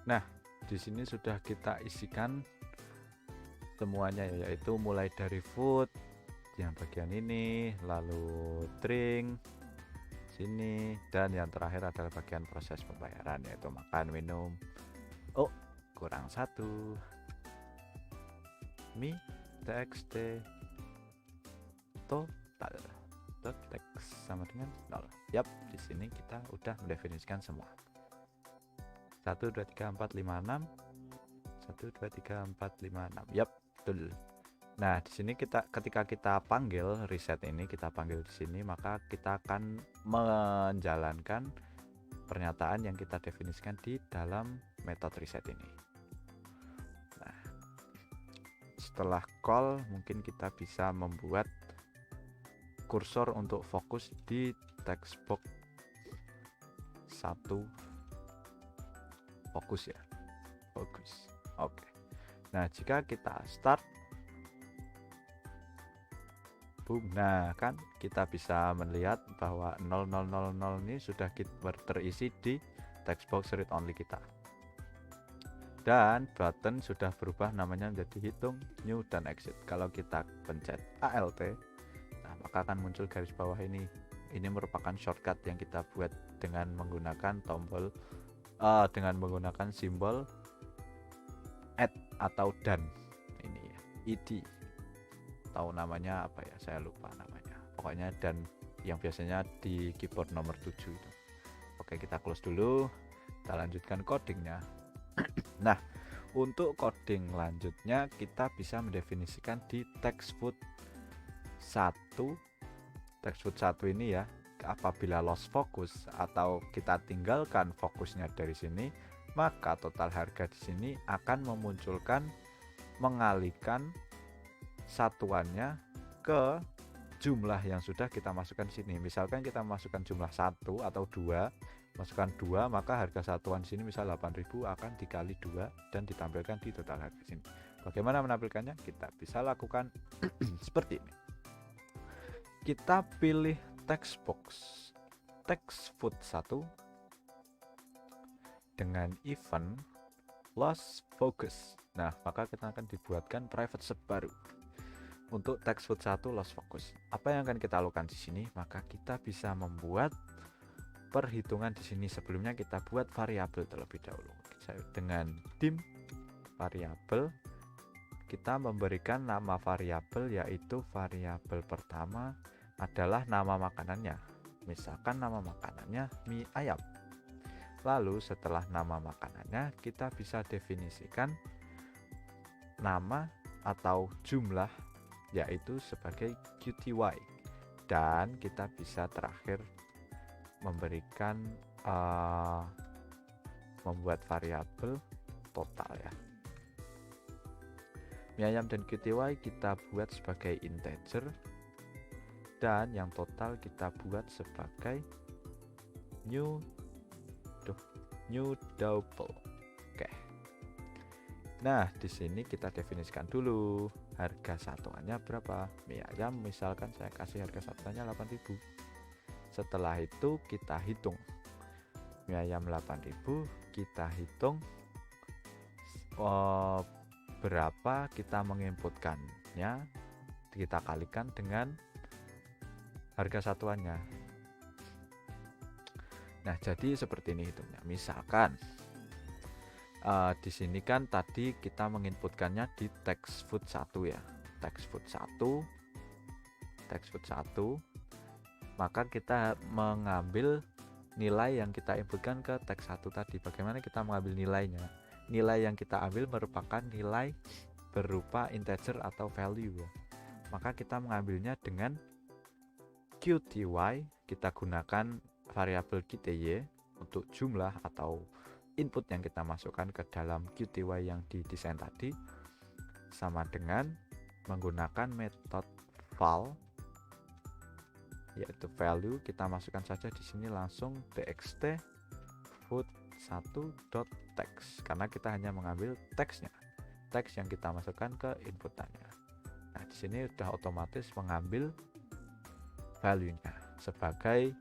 Nah, di sini sudah kita isikan semuanya, yaitu mulai dari food yang bagian ini, lalu drink sini, dan yang terakhir adalah bagian proses pembayaran yaitu makan, minum. Oh, kurang satu. Mi txt total text sama dengan 0. Yap, di sini kita udah mendefinisikan semua. 1 2 3 4 5 6 1 2 3 4 5 6. Yap, betul. Nah, di sini ketika kita panggil reset ini, kita panggil di sini, maka kita akan menjalankan pernyataan yang kita definisikan di dalam metode reset ini. Nah, setelah call mungkin kita bisa membuat kursor untuk fokus di text box 1. Fokus ya, fokus. Oke. Nah, jika kita start, boom, nah kan kita bisa melihat bahwa 0000 ini sudah terisi di text box read only kita, dan button sudah berubah namanya menjadi hitung, new, dan exit. Kalau kita pencet ALT, nah maka akan muncul garis bawah ini Ini merupakan shortcut yang kita buat dengan menggunakan tombol dengan menggunakan simbol add atau dan. Ini ya, id. Tahu namanya apa ya? Saya lupa namanya. Pokoknya dan yang biasanya di keyboard nomor 7 itu. Oke, kita close dulu. Kita lanjutkan codingnya. Nah, untuk coding lanjutnya kita bisa mendefinisikan di textfoot 1. Textfoot 1 ini ya, apabila lost focus atau kita tinggalkan fokusnya dari sini, maka total harga di sini akan memunculkan mengalihkan satuannya ke jumlah yang sudah kita masukkan sini. Misalkan kita masukkan jumlah 1 atau 2, masukkan 2, maka harga satuan sini misal 8.000 akan dikali 2 dan ditampilkan di total harga sini. Bagaimana menampilkannya? Kita bisa lakukan seperti ini. Kita pilih text box textfoot 1 dengan event lost focus. Nah, maka kita akan dibuatkan private sub baru untuk textfoot 1 lost focus. Apa yang akan kita lakukan di sini? Maka kita bisa membuat perhitungan di sini. Sebelumnya kita buat variabel terlebih dahulu. Dengan dim variabel, kita memberikan nama variabel, yaitu variabel pertama adalah nama makanannya. Misalkan nama makanannya mie ayam. Lalu setelah nama makanannya kita bisa definisikan nama atau jumlah, yaitu sebagai QTY, dan kita bisa terakhir memberikan membuat variabel total ya. Mie ayam dan QTY kita buat sebagai integer, dan yang total kita buat sebagai new double. Oke. Nah, di sini kita definisikan dulu harga satuannya berapa. Mie ayam misalkan saya kasih harga satuannya 8.000. Setelah itu kita hitung. Mie ayam 8.000, kita hitung berapa kita menginputkannya, kita kalikan dengan harga satuannya. Nah, jadi seperti ini hitungnya. Misalkan di sini kan tadi kita menginputkannya di textfoot 1 ya. Textfoot 1, maka kita mengambil nilai yang kita inputkan ke text 1 tadi. Bagaimana kita mengambil nilainya? Nilai yang kita ambil merupakan nilai berupa integer atau value ya. Maka kita mengambilnya dengan QTY, kita gunakan variabel QTY untuk jumlah atau input yang kita masukkan ke dalam QTY yang didesain tadi, sama dengan menggunakan metode val, yaitu value, kita masukkan saja di sini langsung txt foot1.text, karena kita hanya mengambil teksnya, teks yang kita masukkan ke inputannya. Nah, di sini sudah otomatis mengambil value-nya sebagai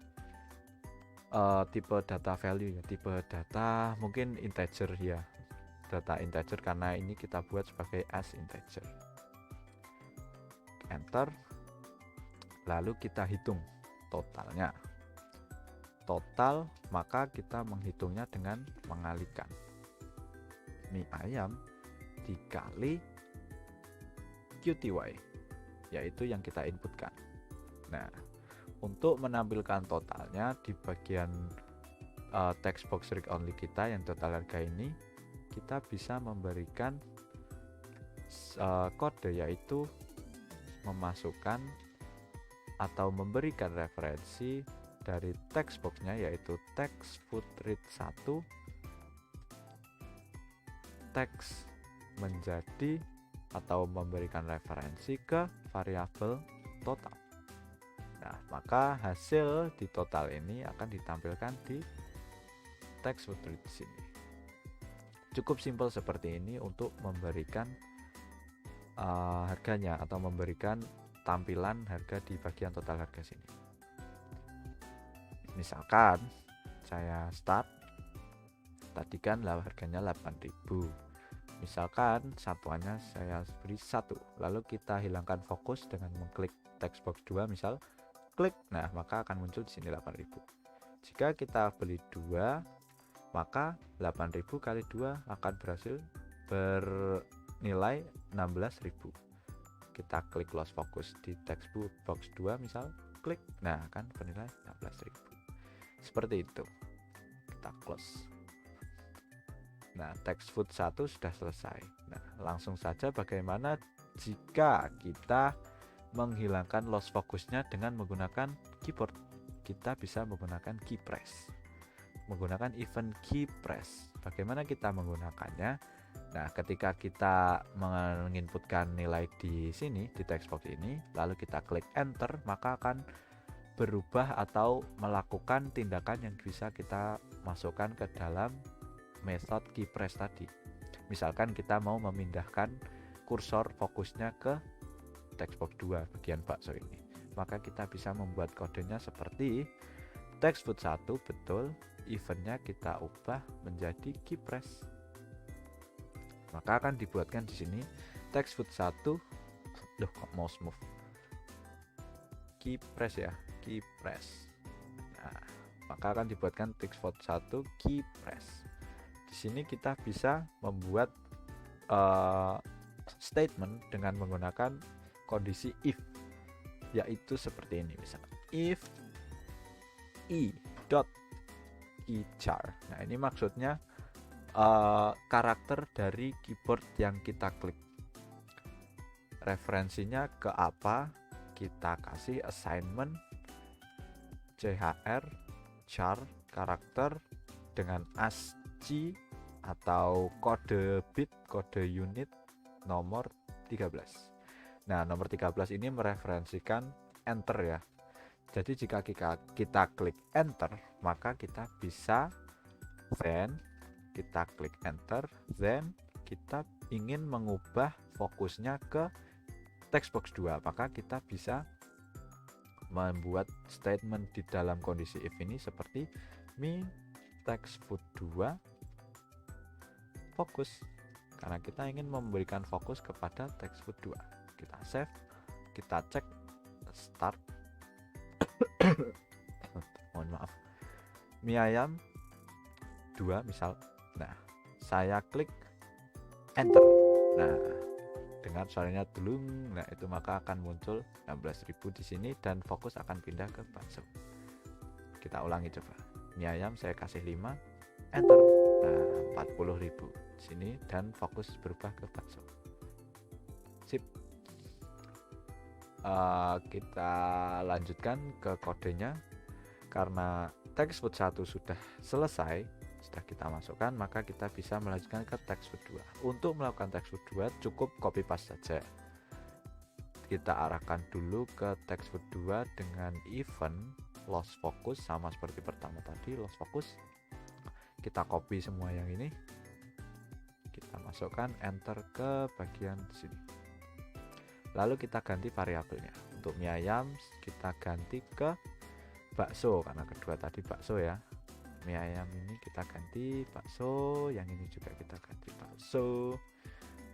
tipe data value ya, tipe data mungkin integer ya, data integer karena ini kita buat sebagai as integer. Enter, lalu kita hitung totalnya. Total, maka kita menghitungnya dengan mengalihkan mie ayam dikali QTY, yaitu yang kita inputkan. Nah, untuk menampilkan totalnya di bagian text box read only kita yang total harga ini, kita bisa memberikan kode, yaitu memasukkan atau memberikan referensi dari text boxnya, yaitu textfoot read 1 text menjadi atau memberikan referensi ke variabel total. Nah, maka hasil di total ini akan ditampilkan di textfoot read di sini. Cukup simpel seperti ini untuk memberikan harganya atau memberikan tampilan harga di bagian total harga sini. Misalkan saya start, tadi kan harganya 8.000. Misalkan satuannya saya beri 1, lalu kita hilangkan fokus dengan mengklik text box 2 misal, klik, nah maka akan muncul di sini 8.000. Jika kita beli 2, maka 8.000 kali 2 akan berhasil bernilai 16.000. Kita klik close focus di text box 2 misal, klik, nah akan bernilai 16.000. Seperti itu. Kita close. Nah, text food 1 sudah selesai. Nah, langsung saja bagaimana jika kita menghilangkan lost fokusnya dengan menggunakan keyboard. Kita bisa menggunakan key press. Menggunakan event key press. Bagaimana kita menggunakannya? Nah, ketika kita menginputkan nilai di sini, di text box ini, lalu kita klik enter, maka akan berubah atau melakukan tindakan yang bisa kita masukkan ke dalam method key press tadi. Misalkan kita mau memindahkan kursor fokusnya ke text box 2 bagian bakso ini, maka kita bisa membuat kodenya seperti text food 1, betul, eventnya kita ubah menjadi key press. Maka akan dibuatkan di sini text food 1, loh kok mouse move, key press ya, key press. Nah, maka akan dibuatkan text food 1 key press. Di sini kita bisa membuat statement dengan menggunakan kondisi if, yaitu seperti ini, misalnya if e.keychar. Nah, ini maksudnya karakter dari keyboard yang kita klik. Referensinya ke apa? Kita kasih assignment chr char karakter dengan ASCII atau kode bit, kode unit nomor 13. Nah, nomor 13 ini mereferensikan enter ya. Jadi jika kita klik enter, maka kita bisa then kita klik enter, then kita ingin mengubah fokusnya ke text box 2, maka kita bisa membuat statement di dalam kondisi if ini seperti mi text food 2 fokus, karena kita ingin memberikan fokus kepada text food 2. Kita save, kita cek start. Mohon maaf, mie ayam 2 misal. Nah, saya klik enter. Nah, dengar suaranya dulung. Nah, itu maka akan muncul 16.000 di sini dan fokus akan pindah ke bakso. Kita ulangi coba. Mie ayam saya kasih 5, enter. Nah, 40.000 di sini dan fokus berubah ke bakso. Sip. Kita lanjutkan ke kodenya. Karena text food 1 sudah selesai, sudah kita masukkan, maka kita bisa melanjutkan ke text food 2. Untuk melakukan text food 2 cukup copy paste saja. Kita arahkan dulu ke text food 2 dengan event lost focus, sama seperti pertama tadi, lost focus. Kita copy semua yang ini, kita masukkan, enter ke bagian sini. Lalu kita ganti variabelnya. Untuk mie ayam kita ganti ke bakso, karena kedua tadi bakso ya. Mie ayam ini kita ganti bakso, yang ini juga kita ganti bakso.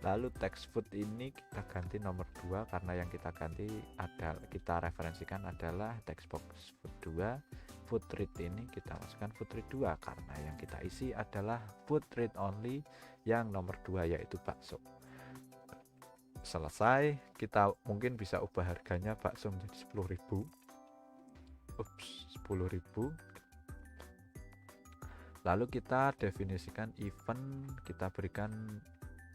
Lalu text food ini kita ganti nomor 2, karena yang kita ganti adalah, kita referensikan adalah text box food 2. Food treat ini kita masukkan food treat 2, karena yang kita isi adalah food treat only yang nomor 2, yaitu bakso. Selesai, kita mungkin bisa ubah harganya bakso menjadi 10.000. 10.000. Lalu kita definisikan event, kita berikan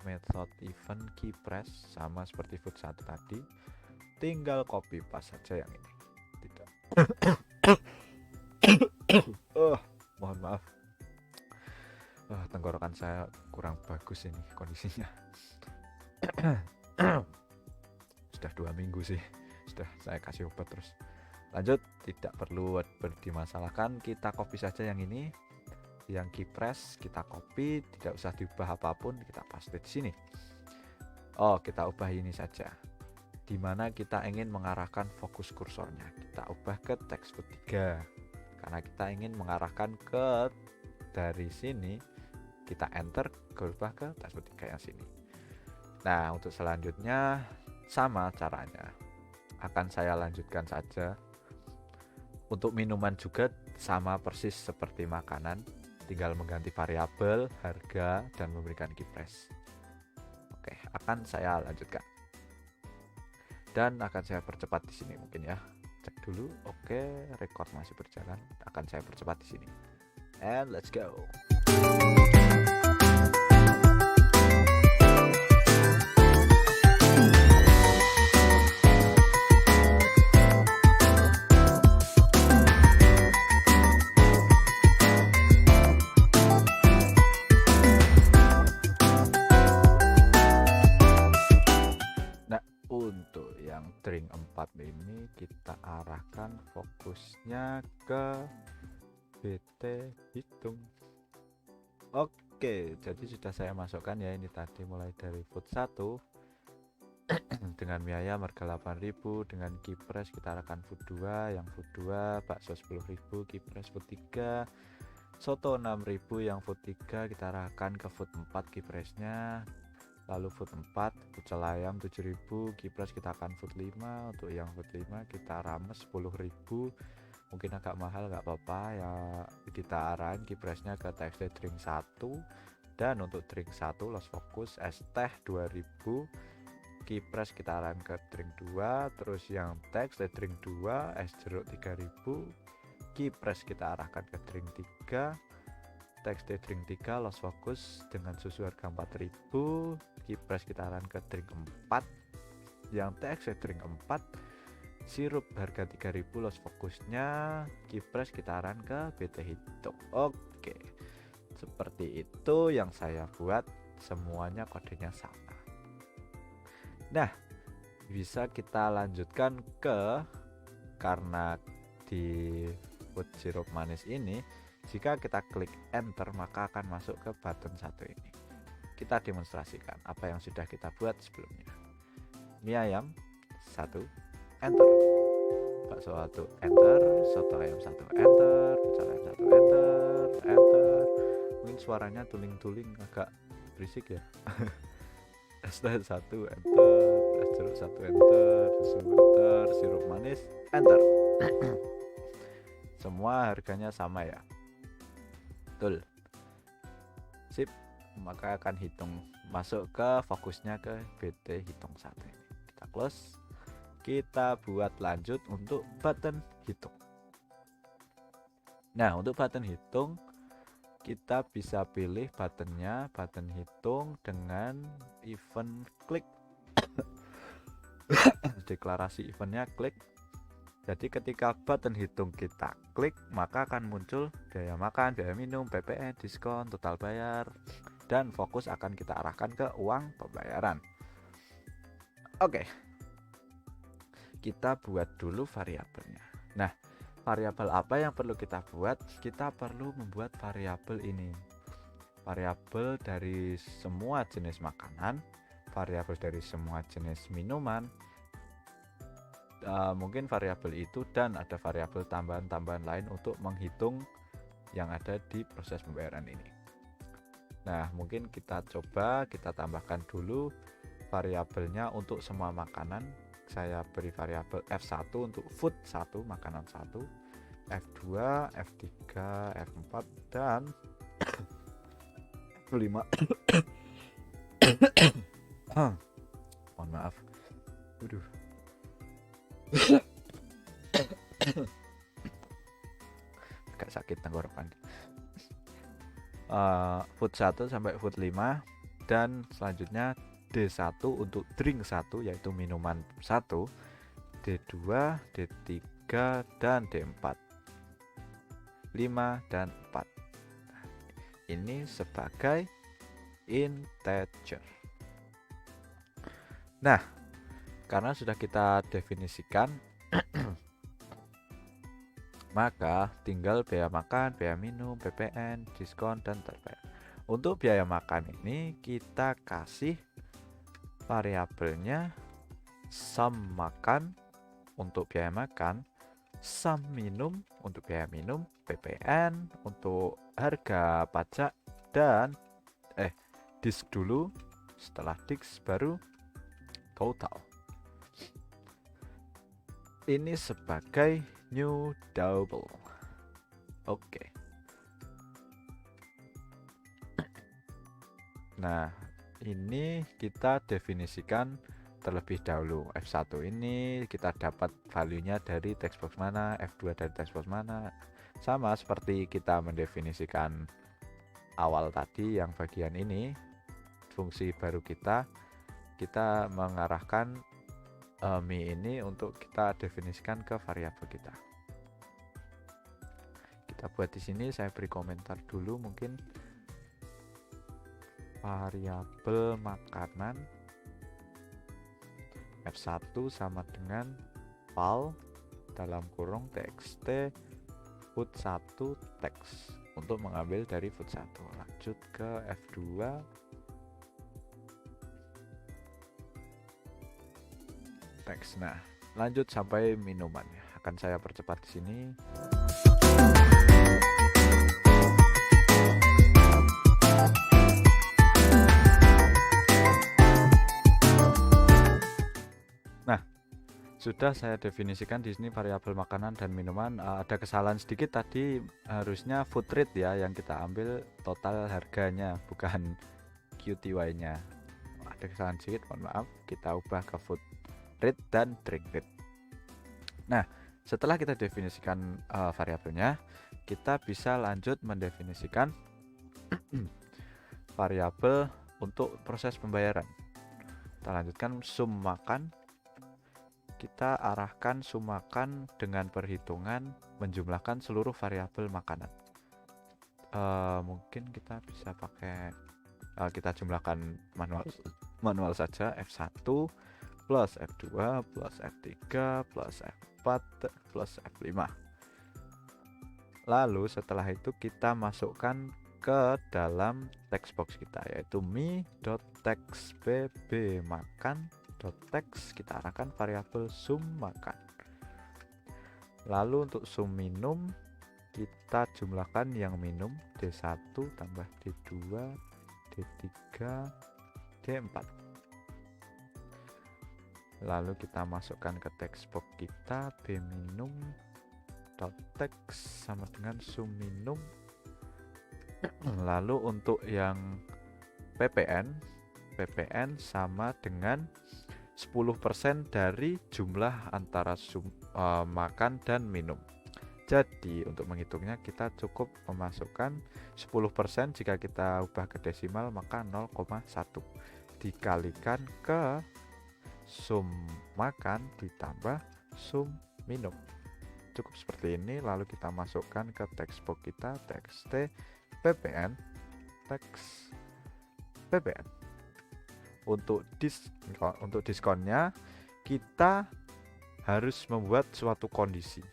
method event key press sama seperti food 1 tadi. Tinggal copy paste saja yang ini. Tidak. Mohon maaf. Tenggorokan saya kurang bagus ini kondisinya. Sudah 2 minggu sih, sudah saya kasih obat terus. Lanjut, tidak perlu dimasalahkan, kita copy saja yang ini, yang key press kita copy, tidak usah diubah apapun, kita paste di sini. Kita ubah ini saja, dimana kita ingin mengarahkan fokus kursornya, kita ubah ke text food 3, karena kita ingin mengarahkan ke dari sini, kita enter, berubah ke text food 3 yang sini. Nah, untuk selanjutnya sama caranya, akan saya lanjutkan saja. Untuk minuman juga sama persis seperti makanan, tinggal mengganti variabel, harga, dan memberikan keypress. Oke, akan saya lanjutkan. Dan akan saya percepat di sini mungkin ya. Cek dulu. Oke, record masih berjalan. Akan saya percepat di sini. And let's go. Untuk yang drink 4 ini kita arahkan fokusnya ke BT hitung. Oke, jadi sudah saya masukkan ya, ini tadi mulai dari food 1 dengan mie ayam harga 8.000, dengan keypress kita arahkan food 2, yang food 2 bakso 10.000, keypress food 3, soto 6.000, yang food 3 kita arahkan ke food 4 keypressnya. Lalu food 4 pecel ayam 7.000, keypress kita akan food 5. Untuk yang food 5 kita rames 10.000, mungkin agak mahal nggak apa-apa ya, kita arahin keypressnya ke TXT drink 1. Dan untuk drink 1 lost focus es teh 2.000, keypress kita arahin ke drink 2. Terus yang TXT drink 2 es jeruk 3.000, keypress kita arahkan ke drink 3. TXT drink 3 lost focus dengan susu harga 4.000, keypress kita arahan ke drink 4. Yang TXT drink 4 sirup harga 3.000 lost fokusnya, keypress kita arahan ke BT hitung. Oke, seperti itu yang saya buat, semuanya kodenya sama. Nah, bisa kita lanjutkan ke, karena di food sirup manis ini jika kita klik enter maka akan masuk ke button 1 ini. Kita demonstrasikan apa yang sudah kita buat sebelumnya. Mie ayam 1, enter. Bakso 1, enter. Soto ayam 1, enter. Pecel ayam 1, enter. Mungkin suaranya tuling-tuling agak berisik ya. Es teh 1, enter. Es jeruk 1, enter. Susu enter. Sirup manis, enter. Semua harganya sama ya. Betul. Sip, maka akan hitung masuk ke fokusnya ke BT hitung 1 ini. Kita close. Kita buat lanjut untuk button hitung. Nah, untuk button hitung kita bisa pilih buttonnya, button hitung dengan event klik. Deklarasi eventnya klik. Jadi ketika button hitung kita klik, maka akan muncul biaya makan, biaya minum, PPN, diskon, total bayar, dan fokus akan kita arahkan ke uang pembayaran. Oke, kita buat dulu variabelnya. Nah, variabel apa yang perlu kita buat? Kita perlu membuat variabel ini. Variabel dari semua jenis makanan, variabel dari semua jenis minuman, mungkin variabel itu, dan ada variabel tambahan-tambahan lain untuk menghitung yang ada di proses pembayaran ini. Nah, mungkin kita coba kita tambahkan dulu variabelnya untuk semua makanan. Saya beri variabel F1 untuk food 1, makanan 1, F2, F3, F4, dan F5. Mohon maaf. Agak sakit tenggorokan. Food 1 sampai food 5, dan selanjutnya D1 untuk drink 1 yaitu minuman 1, D2, D3, dan D4, 5 dan 4. Ini sebagai integer. Nah, karena sudah kita definisikan maka tinggal biaya makan, biaya minum, PPN, diskon, dan terbayar. Untuk biaya makan ini kita kasih variabelnya sum makan untuk biaya makan, sum minum untuk biaya minum, PPN untuk harga pajak, dan disk dulu, setelah disk baru total. ini sebagai new double. Oke. Nah, ini kita definisikan terlebih dahulu. F1 ini kita dapat value-nya dari text box mana, F2 dari text box mana. Sama seperti kita mendefinisikan awal tadi yang bagian ini, fungsi baru kita mengarahkan mi ini untuk kita definisikan ke variabel kita. Kita buat di sini, saya beri komentar dulu mungkin. Variabel makanan F1 sama dengan val dalam kurung txt food1 text untuk mengambil dari food1. Lanjut ke F2. Teks. Nah, lanjut sampai minumannya. Akan saya percepat di sini. Nah, sudah saya definisikan di sini variabel makanan dan minuman. Ada kesalahan sedikit tadi, harusnya food rate ya yang kita ambil total harganya, bukan QTY-nya. Ada kesalahan sedikit, mohon maaf. Kita ubah ke food rate dan drink rate. Nah, setelah kita definisikan variabelnya, kita bisa lanjut mendefinisikan variabel untuk proses pembayaran. Kita lanjutkan sum makan. Kita arahkan sum makan dengan perhitungan menjumlahkan seluruh variabel makanan. Mungkin kita bisa pakai kita jumlahkan manual saja. F1 plus F2 plus F3 plus F4 plus F5. Lalu setelah itu kita masukkan ke dalam text box kita, yaitu mi.textbb makan .text, kita arahkan variabel sum makan. Lalu untuk sum minum kita jumlahkan yang minum D1 tambah D2 D3 D4. Lalu kita masukkan ke text box kita b minum .text sama dengan sum minum. Lalu untuk yang PPN sama dengan 10% dari jumlah antara makan dan minum. Jadi untuk menghitungnya kita cukup memasukkan 10%, jika kita ubah ke desimal maka 0,1 dikalikan ke sum makan ditambah sum minum. Cukup seperti ini. Lalu kita masukkan ke text box kita txt ppn text ppn. Untuk diskonnya kita harus membuat suatu kondisi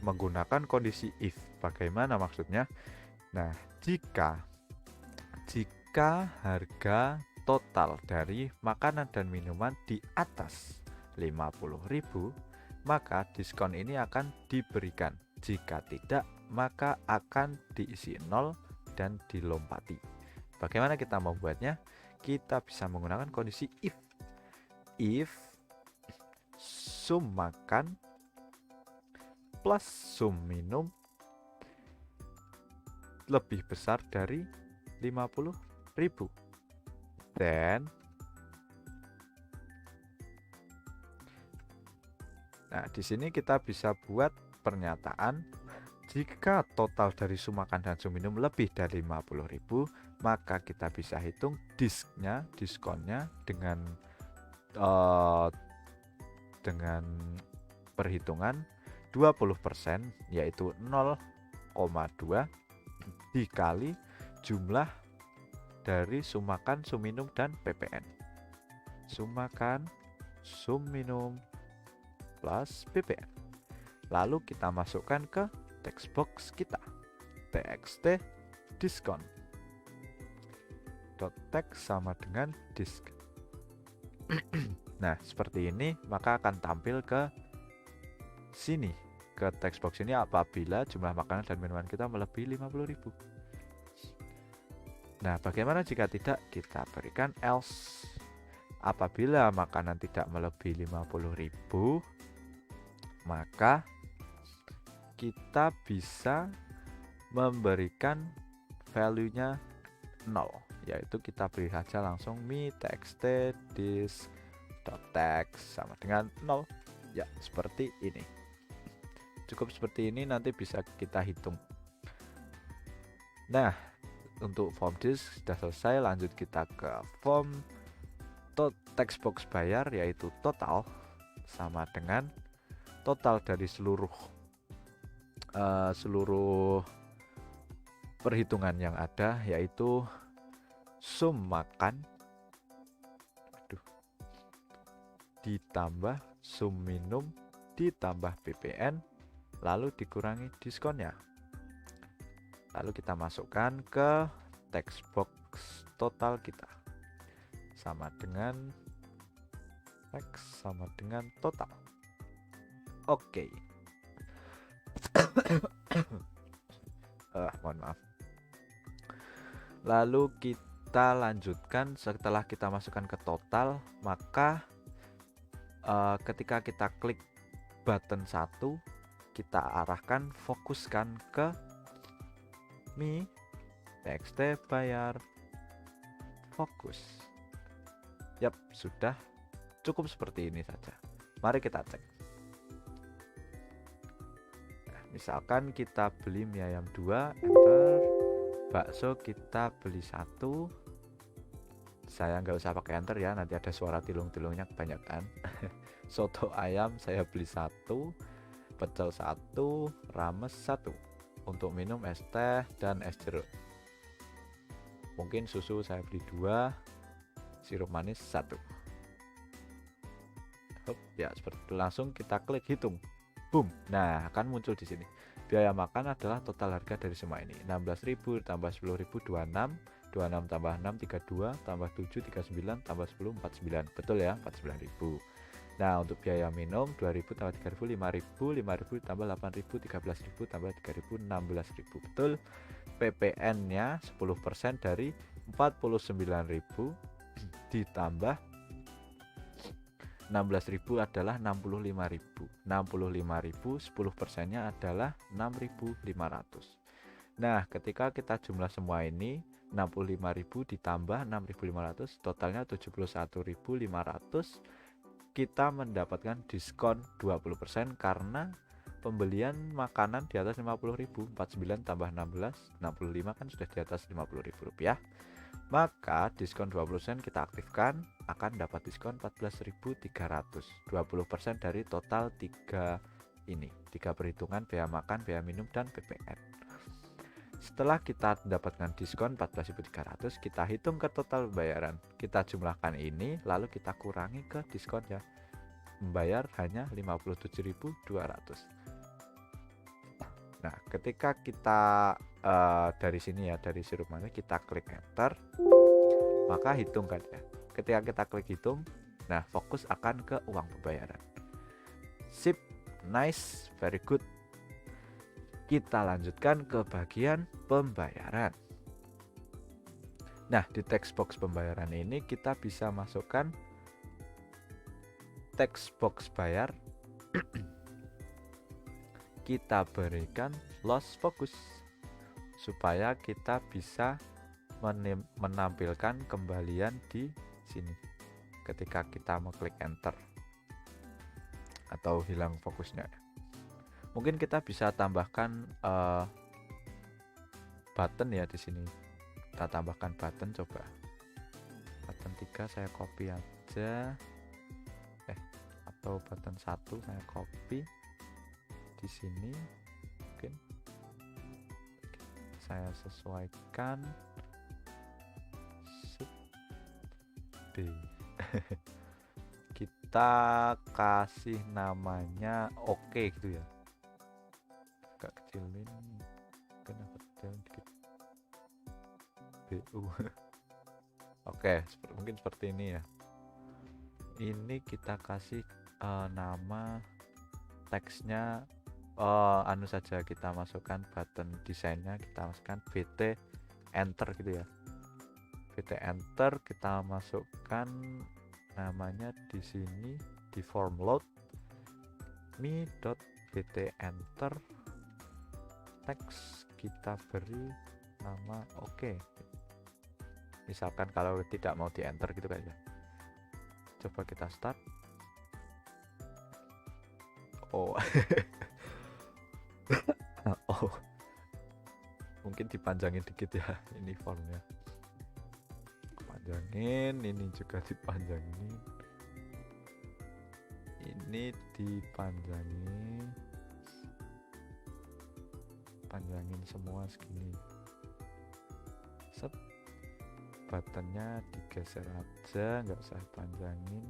menggunakan kondisi if. Bagaimana maksudnya? Nah, jika harga total dari makanan dan minuman di atas 50.000, maka diskon ini akan diberikan. Jika tidak, maka akan diisi 0 dan dilompati. Bagaimana kita membuatnya? Kita bisa menggunakan kondisi if sum makan plus sum minum lebih besar dari 50.000. Dan nah, di sini kita bisa buat pernyataan jika total dari sum makan dan sum minum lebih dari 50.000, maka kita bisa hitung diskonnya dengan perhitungan 20%, yaitu 0,2 dikali jumlah dari sum makan, sum minum, dan PPN. Sum makan, sum minum plus PPN. Lalu kita masukkan ke text box kita txt diskon .text sama dengan disk. Nah, seperti ini maka akan tampil ke sini, ke text box ini apabila jumlah makanan dan minuman kita melebihi 50.000. Nah, bagaimana jika tidak? Kita berikan else. Apabila makanan tidak melebihi 50.000, maka kita bisa memberikan value-nya 0, yaitu kita beri saja langsung mi txt this.text sama dengan 0 ya, seperti ini. Cukup seperti ini, nanti bisa kita hitung. Nah, untuk form this sudah selesai. Lanjut kita ke form text box bayar, yaitu total sama dengan total dari seluruh perhitungan yang ada, yaitu sum makan ditambah sum minum ditambah PPN lalu dikurangi diskonnya. Lalu kita masukkan ke text box total kita, sama dengan text sama dengan total. Oke. Mohon maaf. Lalu kita lanjutkan. Setelah kita masukkan ke total, maka ketika kita klik button 1, kita arahkan, fokuskan ke mi txt bayar fokus. Yap, sudah cukup seperti ini saja. Mari kita cek. Misalkan kita beli mie ayam 2, enter. Bakso kita beli 1. Saya nggak usah pakai enter ya, nanti ada suara tilung-tilungnya kebanyakan. Soto ayam saya beli 1, pecel 1, rames 1. Untuk minum es teh dan es jeruk. Mungkin susu saya beli 2, sirup manis 1. Ya, seperti itu. Langsung kita klik hitung. Boom. Nah, akan muncul di sini. Biaya makan adalah total harga dari semua ini. 16.000 tambah 10.000 26, 26 tambah 6 32, tambah 7 39, tambah 10 49. Betul ya, 49.000. Nah, untuk biaya minum 2.000 tambah 3.000 5.000, 5.000 tambah 8.000 13.000 tambah 3.000 16.000. Betul. PPN-nya 10% dari 49.000 ditambah 16.000 adalah 65.000. 65.000 10%-nya adalah 6.500. Nah, ketika kita jumlah semua ini 65.000 ditambah 6.500 totalnya 71.500. Kita mendapatkan diskon 20% karena pembelian makanan di atas 50.000. 49 tambah 16 65 kan sudah di atas 50.000 rupiah. Maka diskon 20% kita aktifkan, akan dapat diskon 14.300. 20% dari total 3 perhitungan biaya makan, biaya minum, dan PPN. Setelah kita mendapatkan diskon 14.300, kita hitung ke total pembayaran. Kita jumlahkan ini, lalu kita kurangi ke diskonnya. Membayar hanya 57.200. Nah, ketika kita dari sini ya, dari sirup manis kita klik enter, maka hitung kan ya. Ketika kita klik hitung, nah fokus akan ke uang pembayaran. Sip, nice, very good. Kita lanjutkan ke bagian pembayaran. Nah, di text box pembayaran ini kita bisa masukkan text box bayar. Kita berikan loss focus supaya kita bisa menampilkan kembalian di sini ketika kita mengklik enter atau hilang fokusnya. Mungkin kita bisa tambahkan button ya di sini. Kita tambahkan button, coba button 3 saya copy aja, atau button 1 saya copy di sini. Mungkin saya sesuaikan B. Kita kasih namanya oke gitu ya, agak kecilin, mungkin agak kecilin dikit, BU. Oke, mungkin seperti ini ya. Ini kita kasih nama teksnya saja, kita masukkan button desainnya, kita masukkan BT enter gitu ya. BT enter, kita masukkan namanya di sini di form load. mi.bt enter, teks kita beri nama oke. Misalkan kalau tidak mau di enter gitu kan ya. Coba kita start. Oh. Oh, mungkin dipanjangin dikit ya ini formnya, panjangin, ini juga dipanjangin, ini dipanjangin, panjangin semua segini. Set, buttonnya digeser aja, nggak usah panjangin,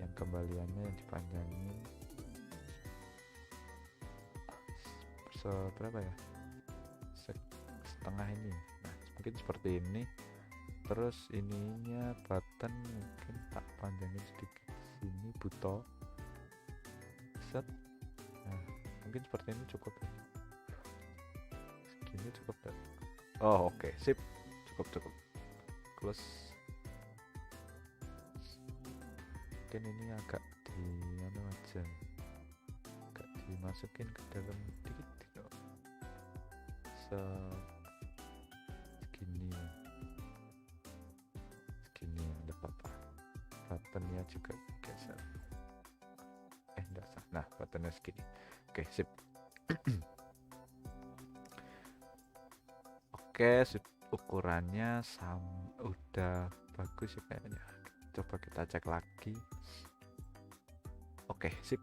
yang kembaliannya yang dipanjangin seberapa ya, setengah ini. Nah mungkin seperti ini. Terus ininya button mungkin tak panjangin sedikit sini, buto set. Nah mungkin seperti ini cukup ya, segini cukup ya. Oh oke, sip, cukup close. Mungkin ini agak di anu aja, agak dimasukin ke dalam dikit gitu. Segini ya, segini ya, enggak apa-apa. Buttonnya juga geser, enggak sah. Nah buttonnya segini, oke sip. Oke sip, ukurannya udah bagus ya kayaknya. Coba kita cek lagi. Oke sip.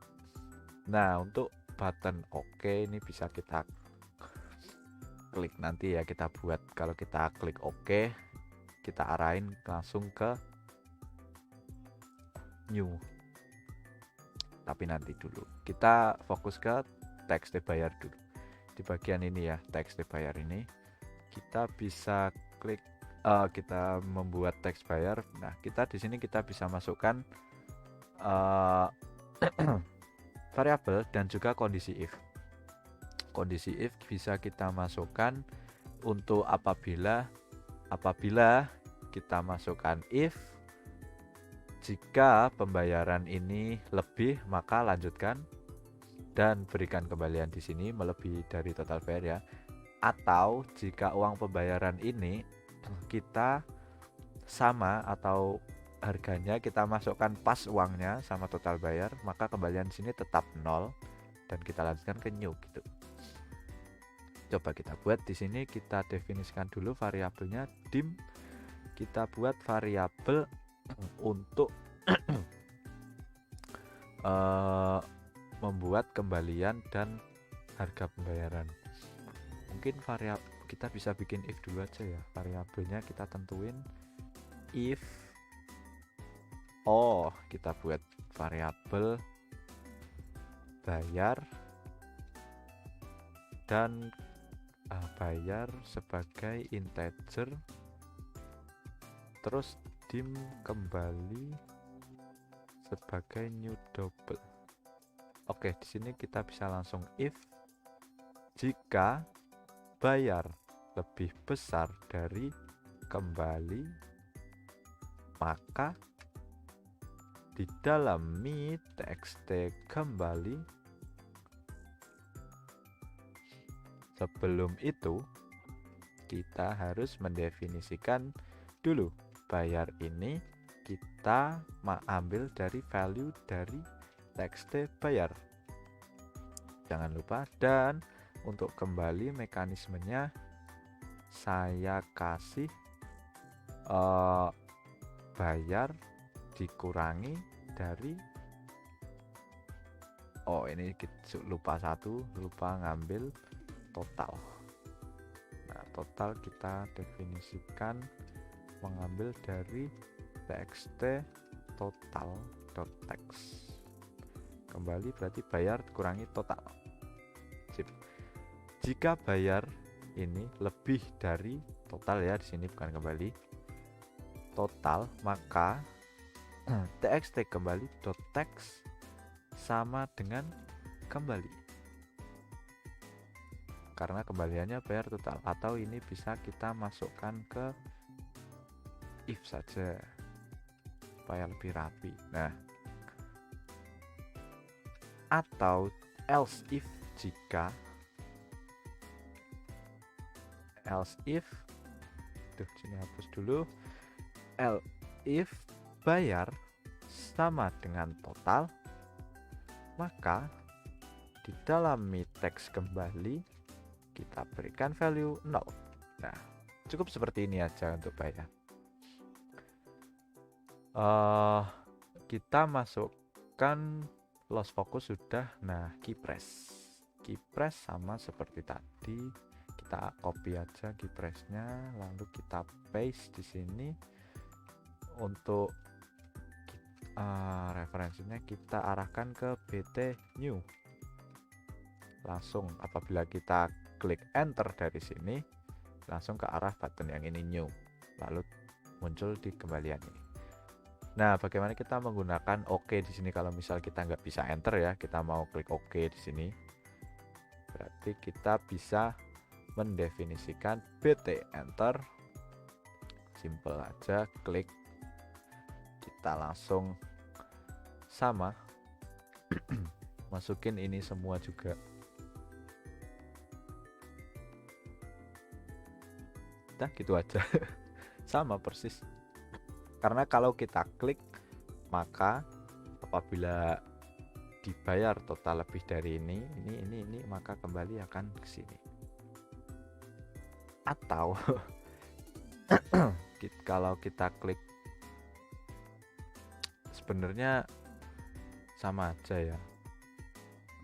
Nah untuk button oke ini bisa kita klik nanti ya, kita buat. Kalau kita klik oke, kita arahin langsung ke new. Tapi nanti dulu kita fokus ke teks bayar dulu. Di bagian ini ya, teks bayar ini kita bisa klik, kita membuat teks bayar. Nah kita di sini kita bisa masukkan variabel dan juga kondisi if. Kondisi if bisa kita masukkan untuk apabila kita masukkan if jika pembayaran ini lebih maka lanjutkan dan berikan kembalian di sini melebihi dari total bayar ya. Atau jika uang pembayaran ini kita sama atau harganya kita masukkan pas uangnya sama total bayar, maka kembalian di sini tetap 0 dan kita lanjutkan ke new gitu. Coba kita buat di sini, kita definisikan dulu variabelnya dim. Kita buat variabel untuk membuat kembalian dan harga pembayaran. Mungkin variabel kita bisa bikin if dulu aja ya. Variabelnya kita tentuin if, kita buat variabel bayar dan bayar sebagai integer, terus dim kembali sebagai new double. Oke, di sini kita bisa langsung if jika bayar lebih besar dari kembali, maka di dalam mi.txt kembali sebelum itu kita harus mendefinisikan dulu bayar ini kita ambil dari value dari txt bayar, jangan lupa. Dan untuk kembali mekanismenya saya kasih bayar dikurangi dari ini lupa ngambil total. Nah total kita definisikan mengambil dari txt total.text. Kembali berarti bayar dikurangi total. Sip. Jika bayar ini lebih dari total ya, di sini bukan kembali total, maka txt kembali.text sama dengan kembali. Karena kembaliannya bayar total, atau ini bisa kita masukkan ke if saja supaya lebih rapi. Nah atau else if jika sini hapus dulu, else if bayar sama dengan total, maka di dalam me text kembali kita berikan value 0. Nah, cukup seperti ini aja untuk bayar. Kita masukkan loss focus sudah. Nah, keypress sama seperti tadi, kita copy aja keypressnya, lalu kita paste di sini. Untuk referensinya kita arahkan ke BT new. Langsung apabila kita klik enter dari sini, langsung ke arah button yang ini new, lalu muncul di kembalian ini. Nah, bagaimana kita menggunakan OK di sini kalau misal kita nggak bisa enter ya, kita mau klik OK di sini. Berarti kita bisa mendefinisikan BT enter. Simple aja, klik. Kita langsung sama masukin ini semua juga. Nah, gitu aja. Sama persis. Karena kalau kita klik, maka apabila dibayar total lebih dari ini, maka kembali akan ke sini. Atau kalau kita klik, sebenarnya sama aja ya.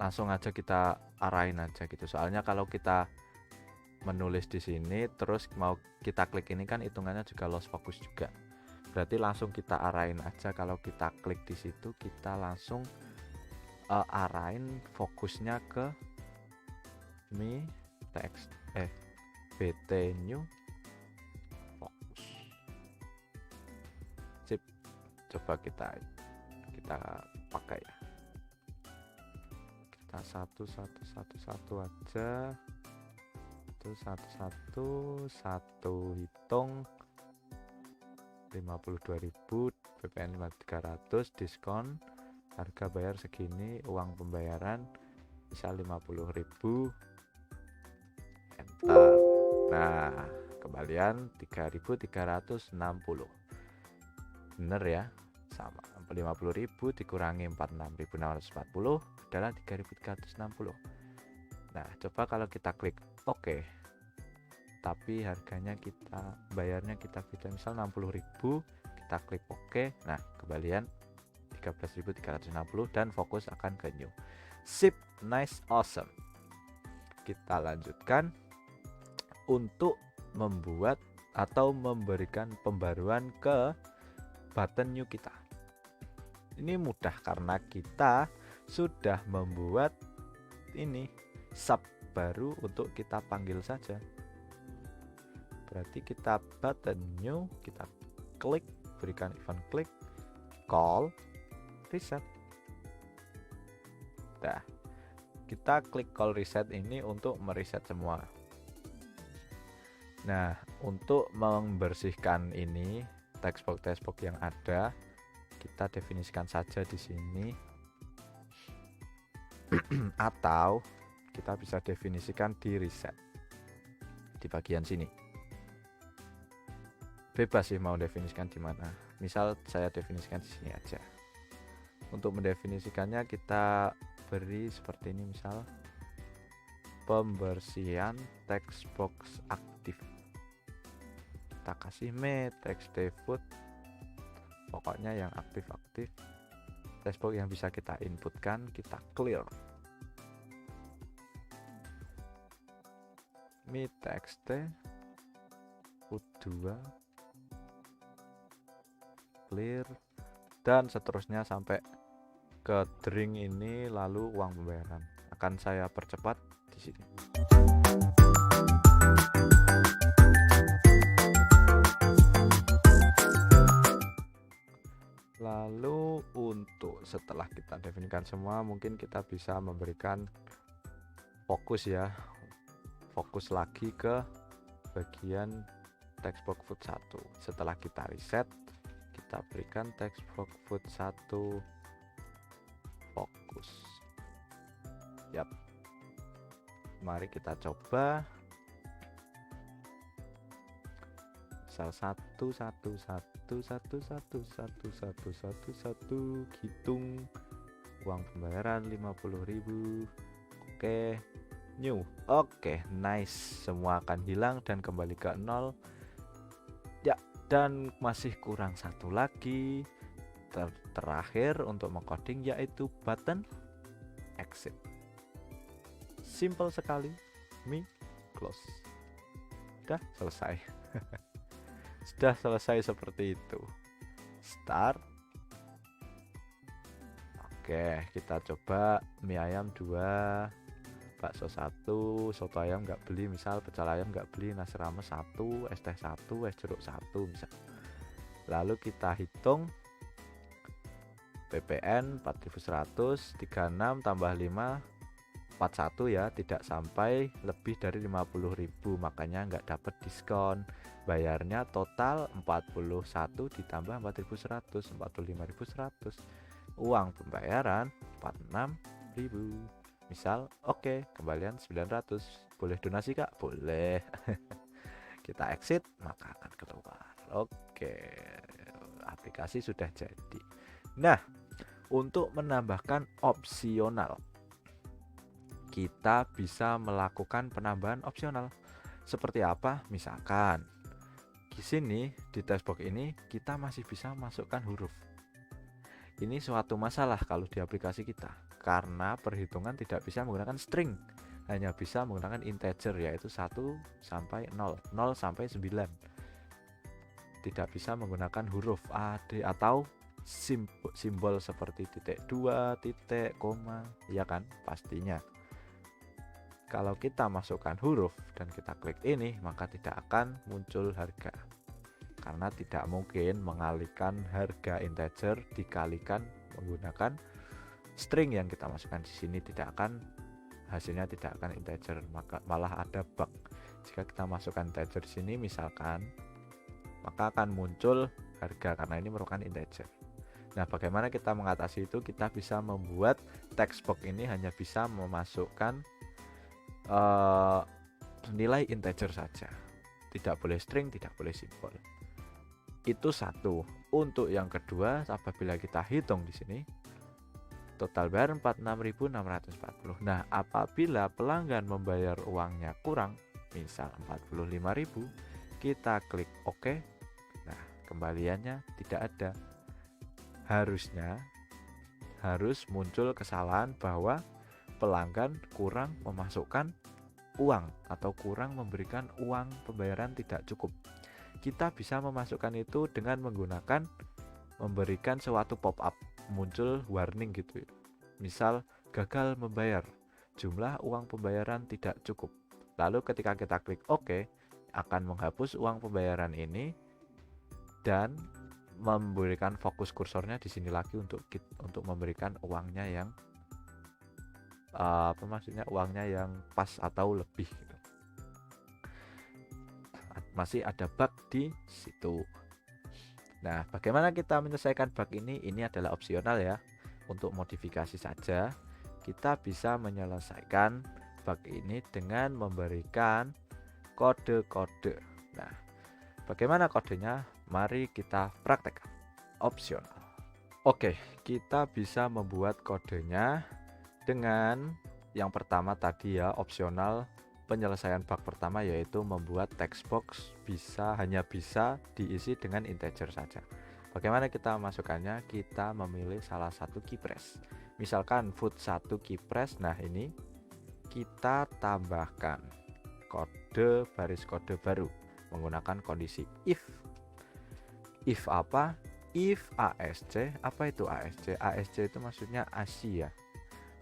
Langsung aja kita arahin aja gitu. Soalnya kalau kita menulis di sini terus mau kita klik ini kan hitungannya juga loss focus juga. Berarti langsung kita arahin aja. Kalau kita klik di situ kita langsung arahin fokusnya ke me text BT new fokus. Sip. Coba kita pakai ya. Kita satu aja. Satu hitung 52.000, BPN 5.300, diskon, harga bayar segini, uang pembayaran misal 50.000, enter. Nah, kembalian 3.360. Bener ya, sama. 50.000 dikurangi 46.640 adalah 3.360. Nah, coba kalau kita klik OK, tapi harganya bayarnya kita beda, misal 60.000, kita klik OK. Nah, kembalian 13.360 dan fokus akan ke new. Sip, nice, awesome. Kita lanjutkan untuk membuat atau memberikan pembaruan ke button new kita. Ini mudah karena kita sudah membuat ini sub baru untuk kita panggil saja. Berarti kita button new, kita klik, berikan event klik, call, reset. Nah, kita klik call reset ini untuk mereset semua. Nah, untuk membersihkan ini textbox yang ada, kita definisikan saja di sini. Atau kita bisa definisikan di reset di bagian sini. Bebas sih mau definisikan di mana. Misal saya definisikan di sini aja. Untuk mendefinisikannya kita beri seperti ini, misal pembersihan text box aktif. Kita kasih me text default, pokoknya yang aktif-aktif. Text box yang bisa kita inputkan kita clear. Me text U2 clear, dan seterusnya sampai ke drink ini, lalu uang pembayaran akan saya percepat di sini. Lalu untuk setelah kita definisikan semua, mungkin kita bisa memberikan fokus ya, fokus lagi ke bagian textbox food 1. Setelah kita reset, kita berikan textbox food 1 fokus. Yap. Mari kita coba. Misal 1 hitung uang pembayaran 50.000. Oke, new. Oke, nice. Semua akan hilang dan kembali ke 0. Ya, dan masih kurang satu lagi. Terakhir untuk mengcoding yaitu button exit. Simple sekali. Close. Sudah selesai. Sudah selesai seperti itu. Start. Oke, kita coba mie ayam 2, bakso 1, soto ayam nggak beli, misal pecel ayam nggak beli, nasi rames 1, es teh 1, es jeruk 1 misal. Lalu kita hitung PPN 4.100, 36 tambah 5 41 ya, tidak sampai lebih dari 50.000, makanya nggak dapat diskon. Bayarnya total 41 ditambah 4.100, 45.100. Uang pembayaran 46.000. Misal, oke, kembalian 900. Boleh donasi Kak? Boleh. Kita exit, maka akan keluar. Oke, aplikasi sudah jadi. Nah, untuk menambahkan opsional, kita bisa melakukan penambahan opsional. Seperti apa? Misalkan di sini di textbox ini kita masih bisa masukkan huruf. Ini suatu masalah kalau di aplikasi kita, karena perhitungan tidak bisa menggunakan string, hanya bisa menggunakan integer, yaitu 1 sampai 0, 0 sampai 9. Tidak bisa menggunakan huruf A, D atau simbol seperti titik 2, titik, koma, ya kan? Pastinya. Kalau kita masukkan huruf dan kita klik ini, maka tidak akan muncul harga. Karena tidak mungkin mengalihkan harga integer dikalikan menggunakan string yang kita masukkan di sini, hasilnya tidak akan integer, maka malah ada bug. Jika kita masukkan integer di sini misalkan, maka akan muncul harga karena ini merupakan integer. Nah, bagaimana kita mengatasi itu? Kita bisa membuat text box ini hanya bisa memasukkan nilai integer saja, tidak boleh string, tidak boleh simbol. Itu satu. Untuk yang kedua, apabila kita hitung di sini, total bayar 46.640. Nah, apabila pelanggan membayar uangnya kurang, misal 45.000, kita klik OK. Nah, kembaliannya tidak ada. Harus muncul kesalahan bahwa pelanggan kurang memasukkan uang atau kurang memberikan uang pembayaran tidak cukup. Kita bisa memasukkan itu dengan menggunakan memberikan suatu pop-up, muncul warning gitu. Misal gagal membayar, jumlah uang pembayaran tidak cukup. Lalu ketika kita klik OK, akan menghapus uang pembayaran ini dan memberikan fokus kursornya di sini lagi untuk memberikan uangnya yang uangnya yang pas atau lebih gitu. Masih ada bug di situ. Nah, bagaimana kita menyelesaikan bug ini? Ini adalah opsional ya. Untuk modifikasi saja, kita bisa menyelesaikan bug ini dengan memberikan kode-kode. Nah, bagaimana kodenya? Mari kita praktekkan. Opsional. Oke, kita bisa membuat kodenya dengan yang pertama tadi ya, opsional penyelesaian bug pertama, yaitu membuat text box hanya bisa diisi dengan integer saja. Bagaimana kita masukkannya? Kita memilih salah satu keypress. Misalkan food 1 keypress. Nah, ini kita tambahkan baris kode baru menggunakan kondisi if. If apa? If ASC. Apa itu ASC? ASC itu maksudnya ASCII ya.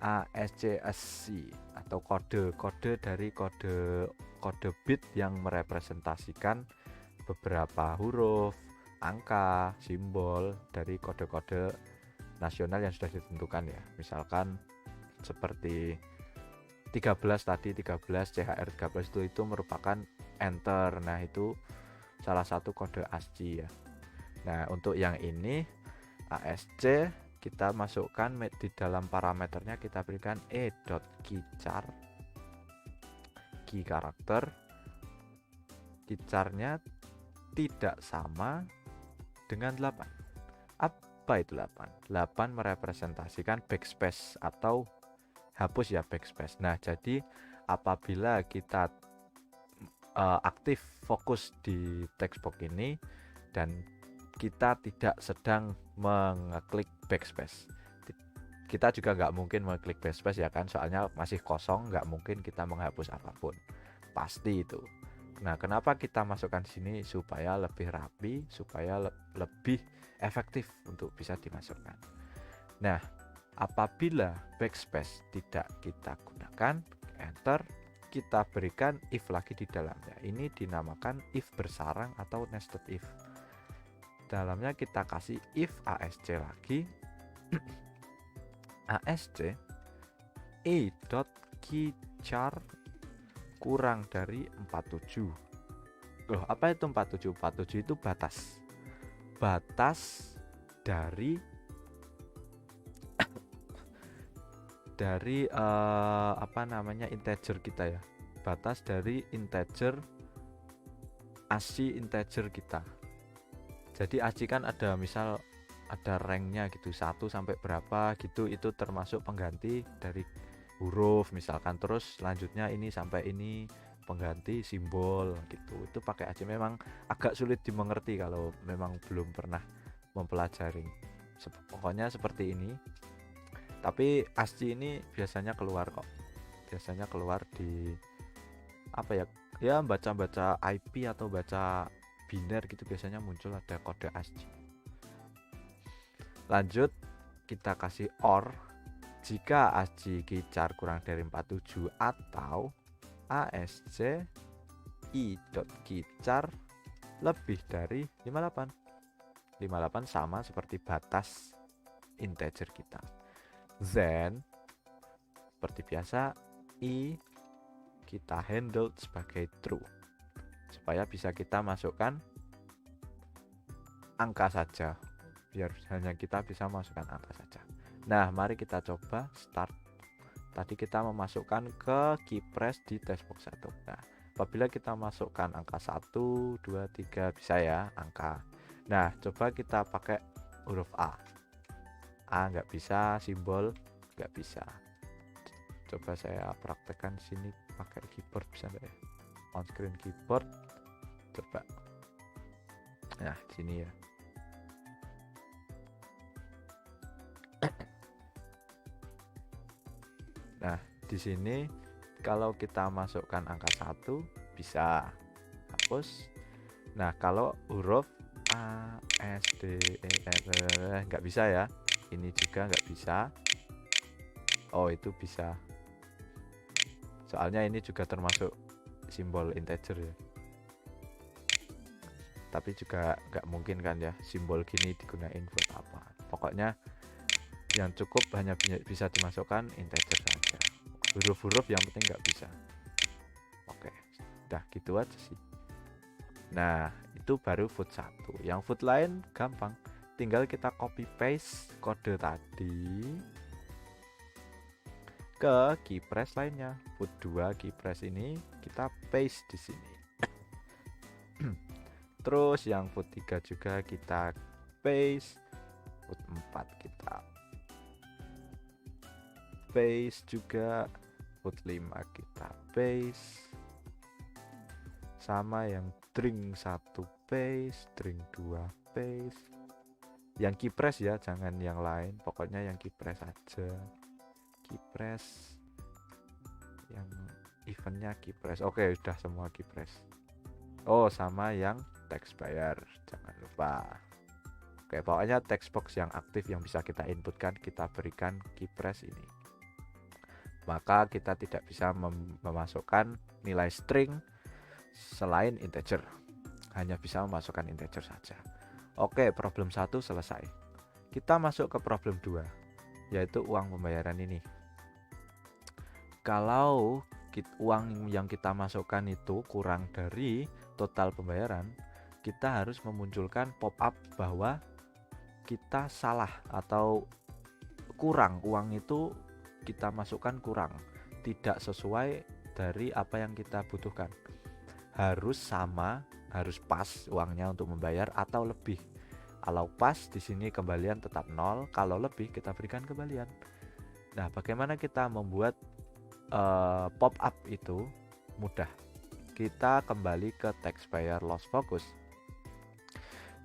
ASCII atau kode dari kode bit yang merepresentasikan beberapa huruf, angka, simbol dari kode-kode nasional yang sudah ditentukan ya. Misalkan seperti 13 tadi, 13 CHR 13 itu merupakan enter. Nah, itu salah satu kode ASCII ya. Nah, untuk yang ini ASC kita masukkan di dalam parameternya, kita berikan e.keychar, key karakter, keycharnya tidak sama dengan 8. Apa itu 8? 8 merepresentasikan backspace atau hapus ya, backspace. Nah, jadi apabila kita aktif fokus di textbox ini dan kita tidak sedang mengeklik backspace, kita juga nggak mungkin mengeklik backspace ya kan, soalnya masih kosong, nggak mungkin kita menghapus apapun, pasti itu. Nah, kenapa kita masukkan sini? Supaya lebih rapi, supaya lebih efektif untuk bisa dimasukkan. Nah, apabila backspace tidak kita gunakan, enter, kita berikan if lagi di dalamnya. Ini dinamakan if bersarang atau nested if. Dalamnya kita kasih if asc lagi, asc e.keychar kurang dari 47. Loh, apa itu 47? 47 itu batas dari apa namanya, integer kita ya, batas dari integer ASCII integer kita. Jadi ASCII kan ada, misal ada ranknya gitu, 1 sampai berapa gitu, itu termasuk pengganti dari huruf misalkan, terus selanjutnya ini sampai ini pengganti simbol gitu. Itu pakai ASCII, memang agak sulit dimengerti kalau memang belum pernah mempelajari. Pokoknya seperti ini. Tapi ASCII ini biasanya keluar kok, biasanya keluar di apa ya, baca-baca IP atau baca biner gitu, biasanya muncul ada kode ASCII. Lanjut, kita kasih OR jika ASCII keychar kurang dari 47 atau ASC i.keychar lebih dari 58. 58 sama seperti batas integer kita. Then seperti biasa i kita handle sebagai true supaya bisa kita masukkan angka saja, biar hanya kita bisa masukkan angka saja. Nah, mari kita coba start. Tadi kita memasukkan ke keypress di textbox 1. Nah, apabila kita masukkan angka 1, 2, 3 bisa ya angka. Nah, coba kita pakai huruf A nggak bisa, simbol nggak bisa. Coba saya praktekkan sini pakai keyboard, bisa nggak ya? On screen keyboard, coba. Nah, sini ya. Nah, di sini kalau kita masukkan angka 1 bisa hapus. Nah, kalau huruf A, S, D, E, F nggak bisa ya. Ini juga nggak bisa. Oh, itu bisa. Soalnya ini juga termasuk simbol integer ya. Tapi juga nggak mungkin kan ya, simbol gini digunain buat apa. Pokoknya yang cukup hanya bisa dimasukkan integer saja. Huruf-huruf yang penting nggak bisa. Oke, udah gitu aja sih. Nah, itu baru foot 1. Yang foot lain gampang, tinggal kita copy paste kode tadi ke keypress lainnya. Foot 2 keypress ini kita paste di sini. Terus yang foot 3 juga kita paste, foot 4 kita paste juga, foot 5 kita paste, sama yang string 1 paste, string 2 paste. Yang keypress ya, jangan yang lain, pokoknya yang keypress aja. Keypress yang eventnya keypress. Oke, udah semua keypress. Oh, sama yang text bayar, jangan lupa. Oke, pokoknya text box yang aktif yang bisa kita inputkan, kita berikan keypress ini. Maka kita tidak bisa memasukkan nilai string selain integer, hanya bisa memasukkan integer saja. Oke, problem 1 selesai. Kita masuk ke problem 2, yaitu uang pembayaran ini. Kalau uang yang kita masukkan itu kurang dari total pembayaran, kita harus memunculkan pop up bahwa kita salah atau kurang, uang itu kita masukkan kurang, tidak sesuai dari apa yang kita butuhkan. Harus sama, harus pas uangnya untuk membayar atau lebih. Kalau pas di sini kembalian tetap 0, kalau lebih kita berikan kembalian. Nah, bagaimana kita membuat pop up itu? Mudah. Kita kembali ke text buyer loss focus.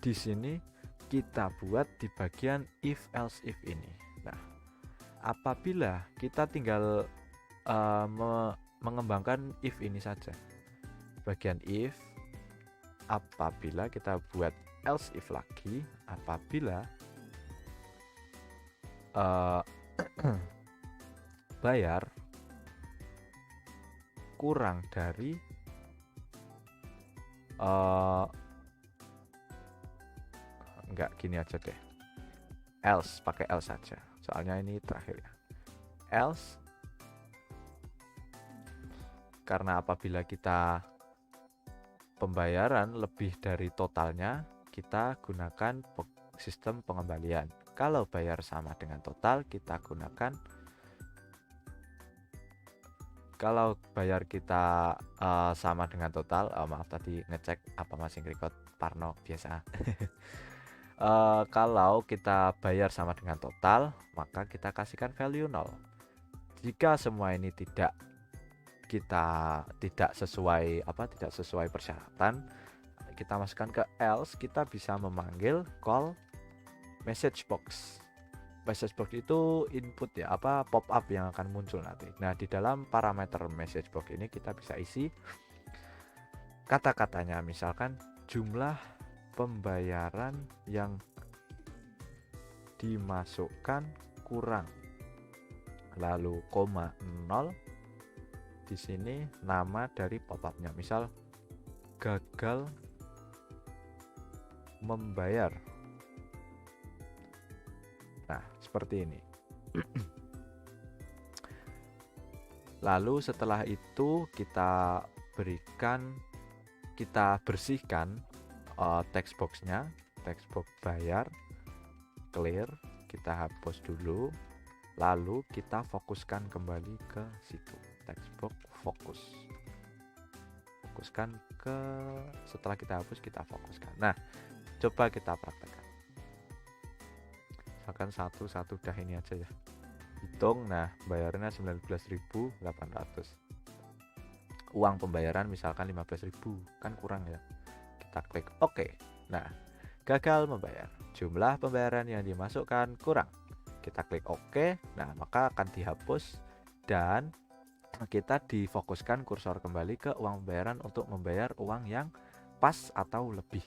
Di sini kita buat di bagian if else if ini. Nah, apabila kita tinggal mengembangkan if ini saja, bagian if, apabila kita buat else if lagi, apabila bayar kurang dari enggak, gini aja deh, else, pakai else saja soalnya ini terakhir ya. Else, karena apabila kita pembayaran lebih dari totalnya, kita gunakan sistem pengembalian. Kalau bayar sama dengan total, kita gunakan, kalau bayar kita sama dengan total, maaf tadi ngecek apa masih record, Parno biasa. Kalau kita bayar sama dengan total, maka kita kasihkan value 0. Jika semua ini tidak sesuai tidak sesuai persyaratan, kita masukkan ke else. Kita bisa memanggil call message box. Message box itu input ya, pop up yang akan muncul nanti. Nah, di dalam parameter message box ini kita bisa isi kata-katanya, misalkan jumlah pembayaran yang dimasukkan kurang, lalu koma 0. Di sini nama dari pop-up-nya, misal gagal membayar. Nah, seperti ini. Lalu setelah itu kita bersihkan text box-nya, text box bayar, clear, kita hapus dulu. Lalu kita fokuskan kembali ke situ, text box fokus. Fokuskan ke, setelah kita hapus kita fokuskan. Nah, coba kita praktekkan. Misalkan satu dah ini aja ya. Hitung, nah bayarnya 19.800. Uang pembayaran misalkan 15.000, kan kurang ya. Kita klik OK. Nah, gagal membayar. Jumlah pembayaran yang dimasukkan kurang. Kita klik OK. Nah, maka akan dihapus dan kita difokuskan kursor kembali ke uang pembayaran untuk membayar uang yang pas atau lebih.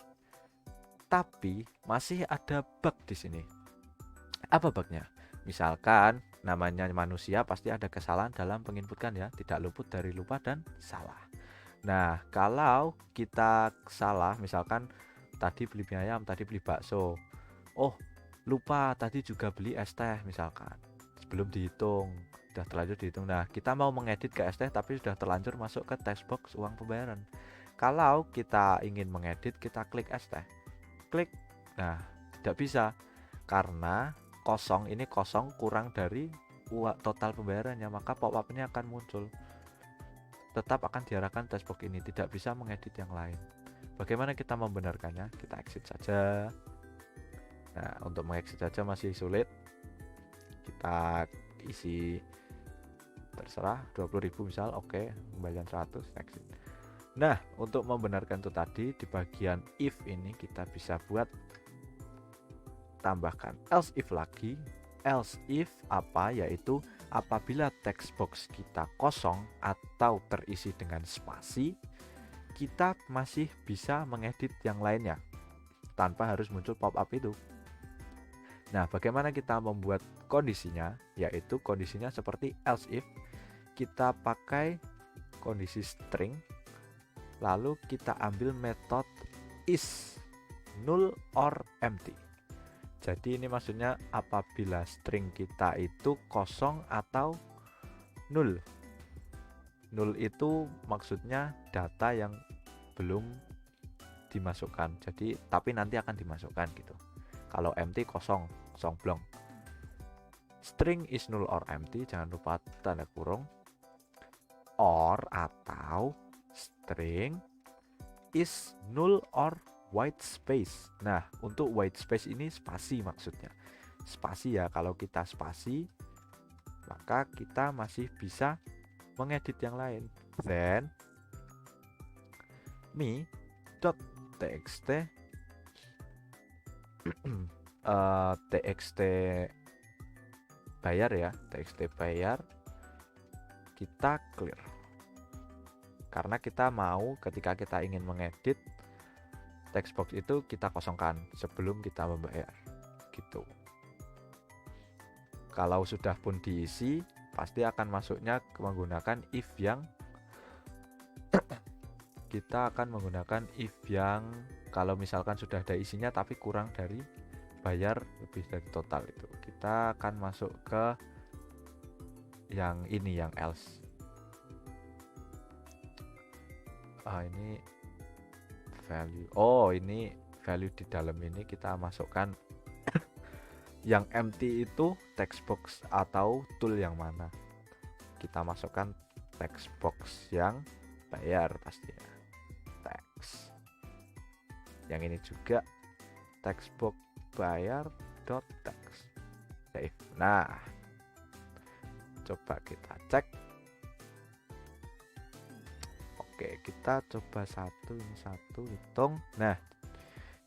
Tapi masih ada bug di sini. Apa bugnya? Misalkan namanya manusia pasti ada kesalahan dalam penginputkan ya, tidak luput dari lupa dan salah. Nah, kalau kita salah, misalkan tadi beli mie ayam, tadi beli bakso, oh lupa tadi juga beli es teh misalkan, sebelum dihitung, sudah terlanjur dihitung. Nah, kita mau mengedit ke es teh tapi sudah terlanjur masuk ke text box uang pembayaran. Kalau kita ingin mengedit, kita klik es teh, klik, nah tidak bisa karena kosong, ini kosong kurang dari total pembayarannya, maka pop-up-nya akan muncul. Tetap akan diarahkan text box ini, tidak bisa mengedit yang lain. Bagaimana kita membenarkannya? Kita exit saja. Nah, untuk mengexit saja masih sulit. Kita isi terserah 20.000 misal, oke, kembalian 100, exit. Nah, untuk membenarkan itu tadi di bagian if ini kita bisa buat tambahkan else if lagi. Else if apa? Yaitu apabila text box kita kosong atau terisi dengan spasi, kita masih bisa mengedit yang lainnya tanpa harus muncul pop-up itu. Nah, bagaimana kita membuat kondisinya? Yaitu kondisinya seperti else if. Kita pakai kondisi string, lalu kita ambil metode is null or empty. Jadi ini maksudnya apabila string kita itu kosong atau null. Null itu maksudnya data yang belum dimasukkan. Jadi tapi nanti akan dimasukkan gitu. Kalau empty kosong blong. string is null or empty, jangan lupa tanda kurung, or atau string is null or white space. Nah, untuk white space ini spasi maksudnya. Spasi ya, kalau kita spasi maka kita masih bisa mengedit yang lain. Then me.txt txt bayar ya, txt bayar kita clear. Karena kita mau ketika kita ingin mengedit text box itu kita kosongkan sebelum kita membayar gitu. Kalau sudah pun diisi, pasti akan masuknya menggunakan if yang kita akan menggunakan if yang kalau misalkan sudah ada isinya tapi kurang dari bayar lebih dari total, itu kita akan masuk ke yang ini, yang else. Ini value. Ini value di dalam ini kita masukkan yang empty itu text box atau tool yang mana. Kita masukkan text box yang bayar pastinya. Text. Yang ini juga text box bayar.text. Save. Nah, coba kita cek. Oke, kita coba satu hitung. Nah,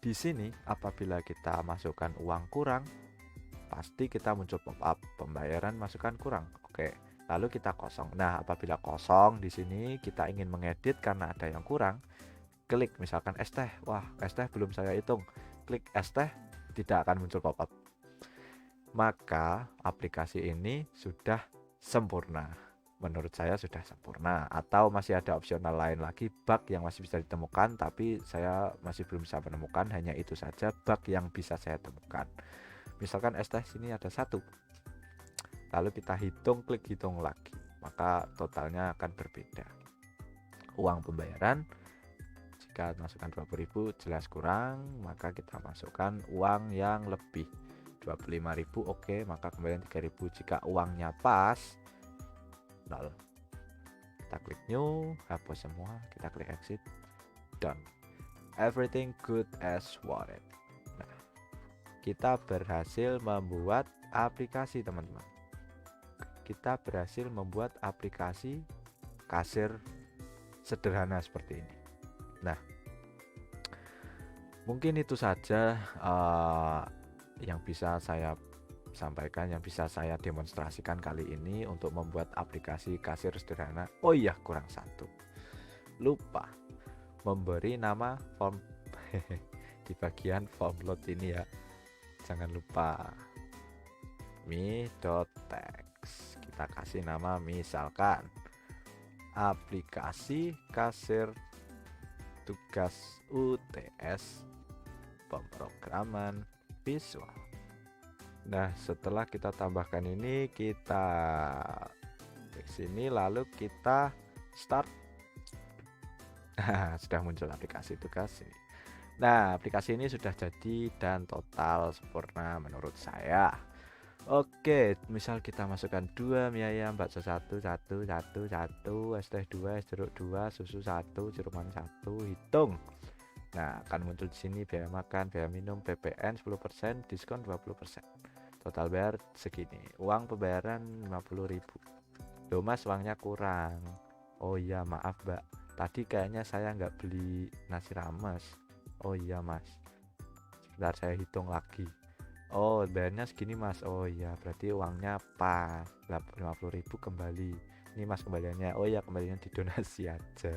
di sini apabila kita masukkan uang kurang, pasti kita muncul pop-up pembayaran masukkan kurang. Oke, lalu kita kosong. Nah, apabila kosong di sini kita ingin mengedit karena ada yang kurang, klik misalkan es teh. Wah, es teh belum saya hitung. Klik es teh, tidak akan muncul pop-up. Maka aplikasi ini sudah sempurna. Menurut saya sudah sempurna. Atau masih ada opsional lain lagi, bug yang masih bisa ditemukan, tapi saya masih belum bisa menemukan. Hanya itu saja bug yang bisa saya temukan. Misalkan es teh sini ada 1, lalu kita hitung, klik hitung lagi, maka totalnya akan berbeda. Uang pembayaran jika masukkan 20.000 jelas kurang, maka kita masukkan uang yang lebih 25.000. Oke, maka kembalian 3.000. Jika uangnya pas 0, kita klik new, hapus semua, kita klik exit, done. Everything good as wanted. Kita berhasil membuat aplikasi, teman-teman. Kita berhasil membuat aplikasi kasir sederhana seperti ini. Nah, mungkin itu saja yang bisa saya sampaikan, yang bisa saya demonstrasikan kali ini untuk membuat aplikasi kasir sederhana. Oh iya, kurang satu, lupa memberi nama form di bagian form load ini ya. Jangan lupa me.text, kita kasih nama misalkan aplikasi kasir tugas UTS pemrograman visual. Nah, setelah kita tambahkan ini, kita klik sini lalu kita start. Sudah muncul aplikasi tugas ini. Nah, aplikasi ini sudah jadi dan total sempurna menurut saya. Oke, misal kita masukkan 2 mie ayam, bakso 1, es teh 2, es jeruk 2, susu 1, jeruk manis 1, hitung. Nah, akan muncul di sini biaya makan, biaya minum, PPN 10%, diskon 20%. Total bayar segini. Uang pembayaran 50.000. Loh Mas, uangnya kurang. Oh iya, maaf Mbak. Tadi kayaknya saya nggak beli nasi rames. Oh iya Mas, sebentar saya hitung lagi. Oh, bayarnya segini Mas. Oh iya, berarti uangnya pas 50.000 kembali. Ini Mas kembaliannya. Oh iya, kembaliannya didonasi aja.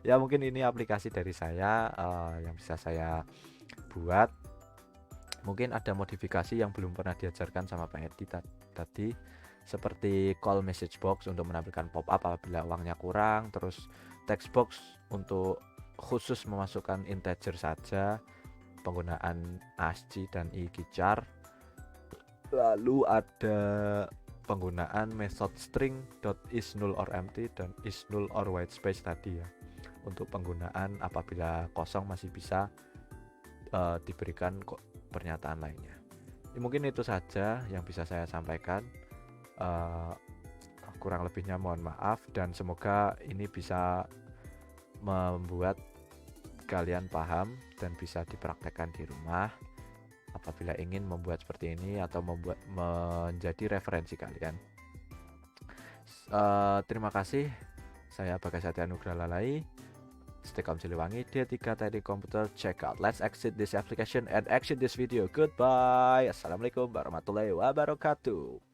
Ya mungkin ini aplikasi dari saya yang bisa saya buat. Mungkin ada modifikasi yang belum pernah diajarkan sama Pak Edi tadi, seperti call message box untuk menampilkan pop-up apabila uangnya kurang, terus text box untuk khusus memasukkan integer saja, penggunaan ASCII dan IGCHAR. Lalu ada penggunaan method string .is null or empty dan is null or white space tadi ya, untuk penggunaan apabila kosong masih bisa diberikan pernyataan lainnya. Mungkin itu saja yang bisa saya sampaikan. Eh, Kurang lebihnya mohon maaf, dan semoga ini bisa membuat kalian paham dan bisa dipraktekkan di rumah apabila ingin membuat seperti ini atau membuat menjadi referensi kalian. Terima kasih. Saya Bagas Satya Nugraha Lalai, Stekom Siliwangi, D3 Teknik Komputer. Check out, let's exit this application and exit this video. Goodbye. Assalamualaikum warahmatullahi wabarakatuh.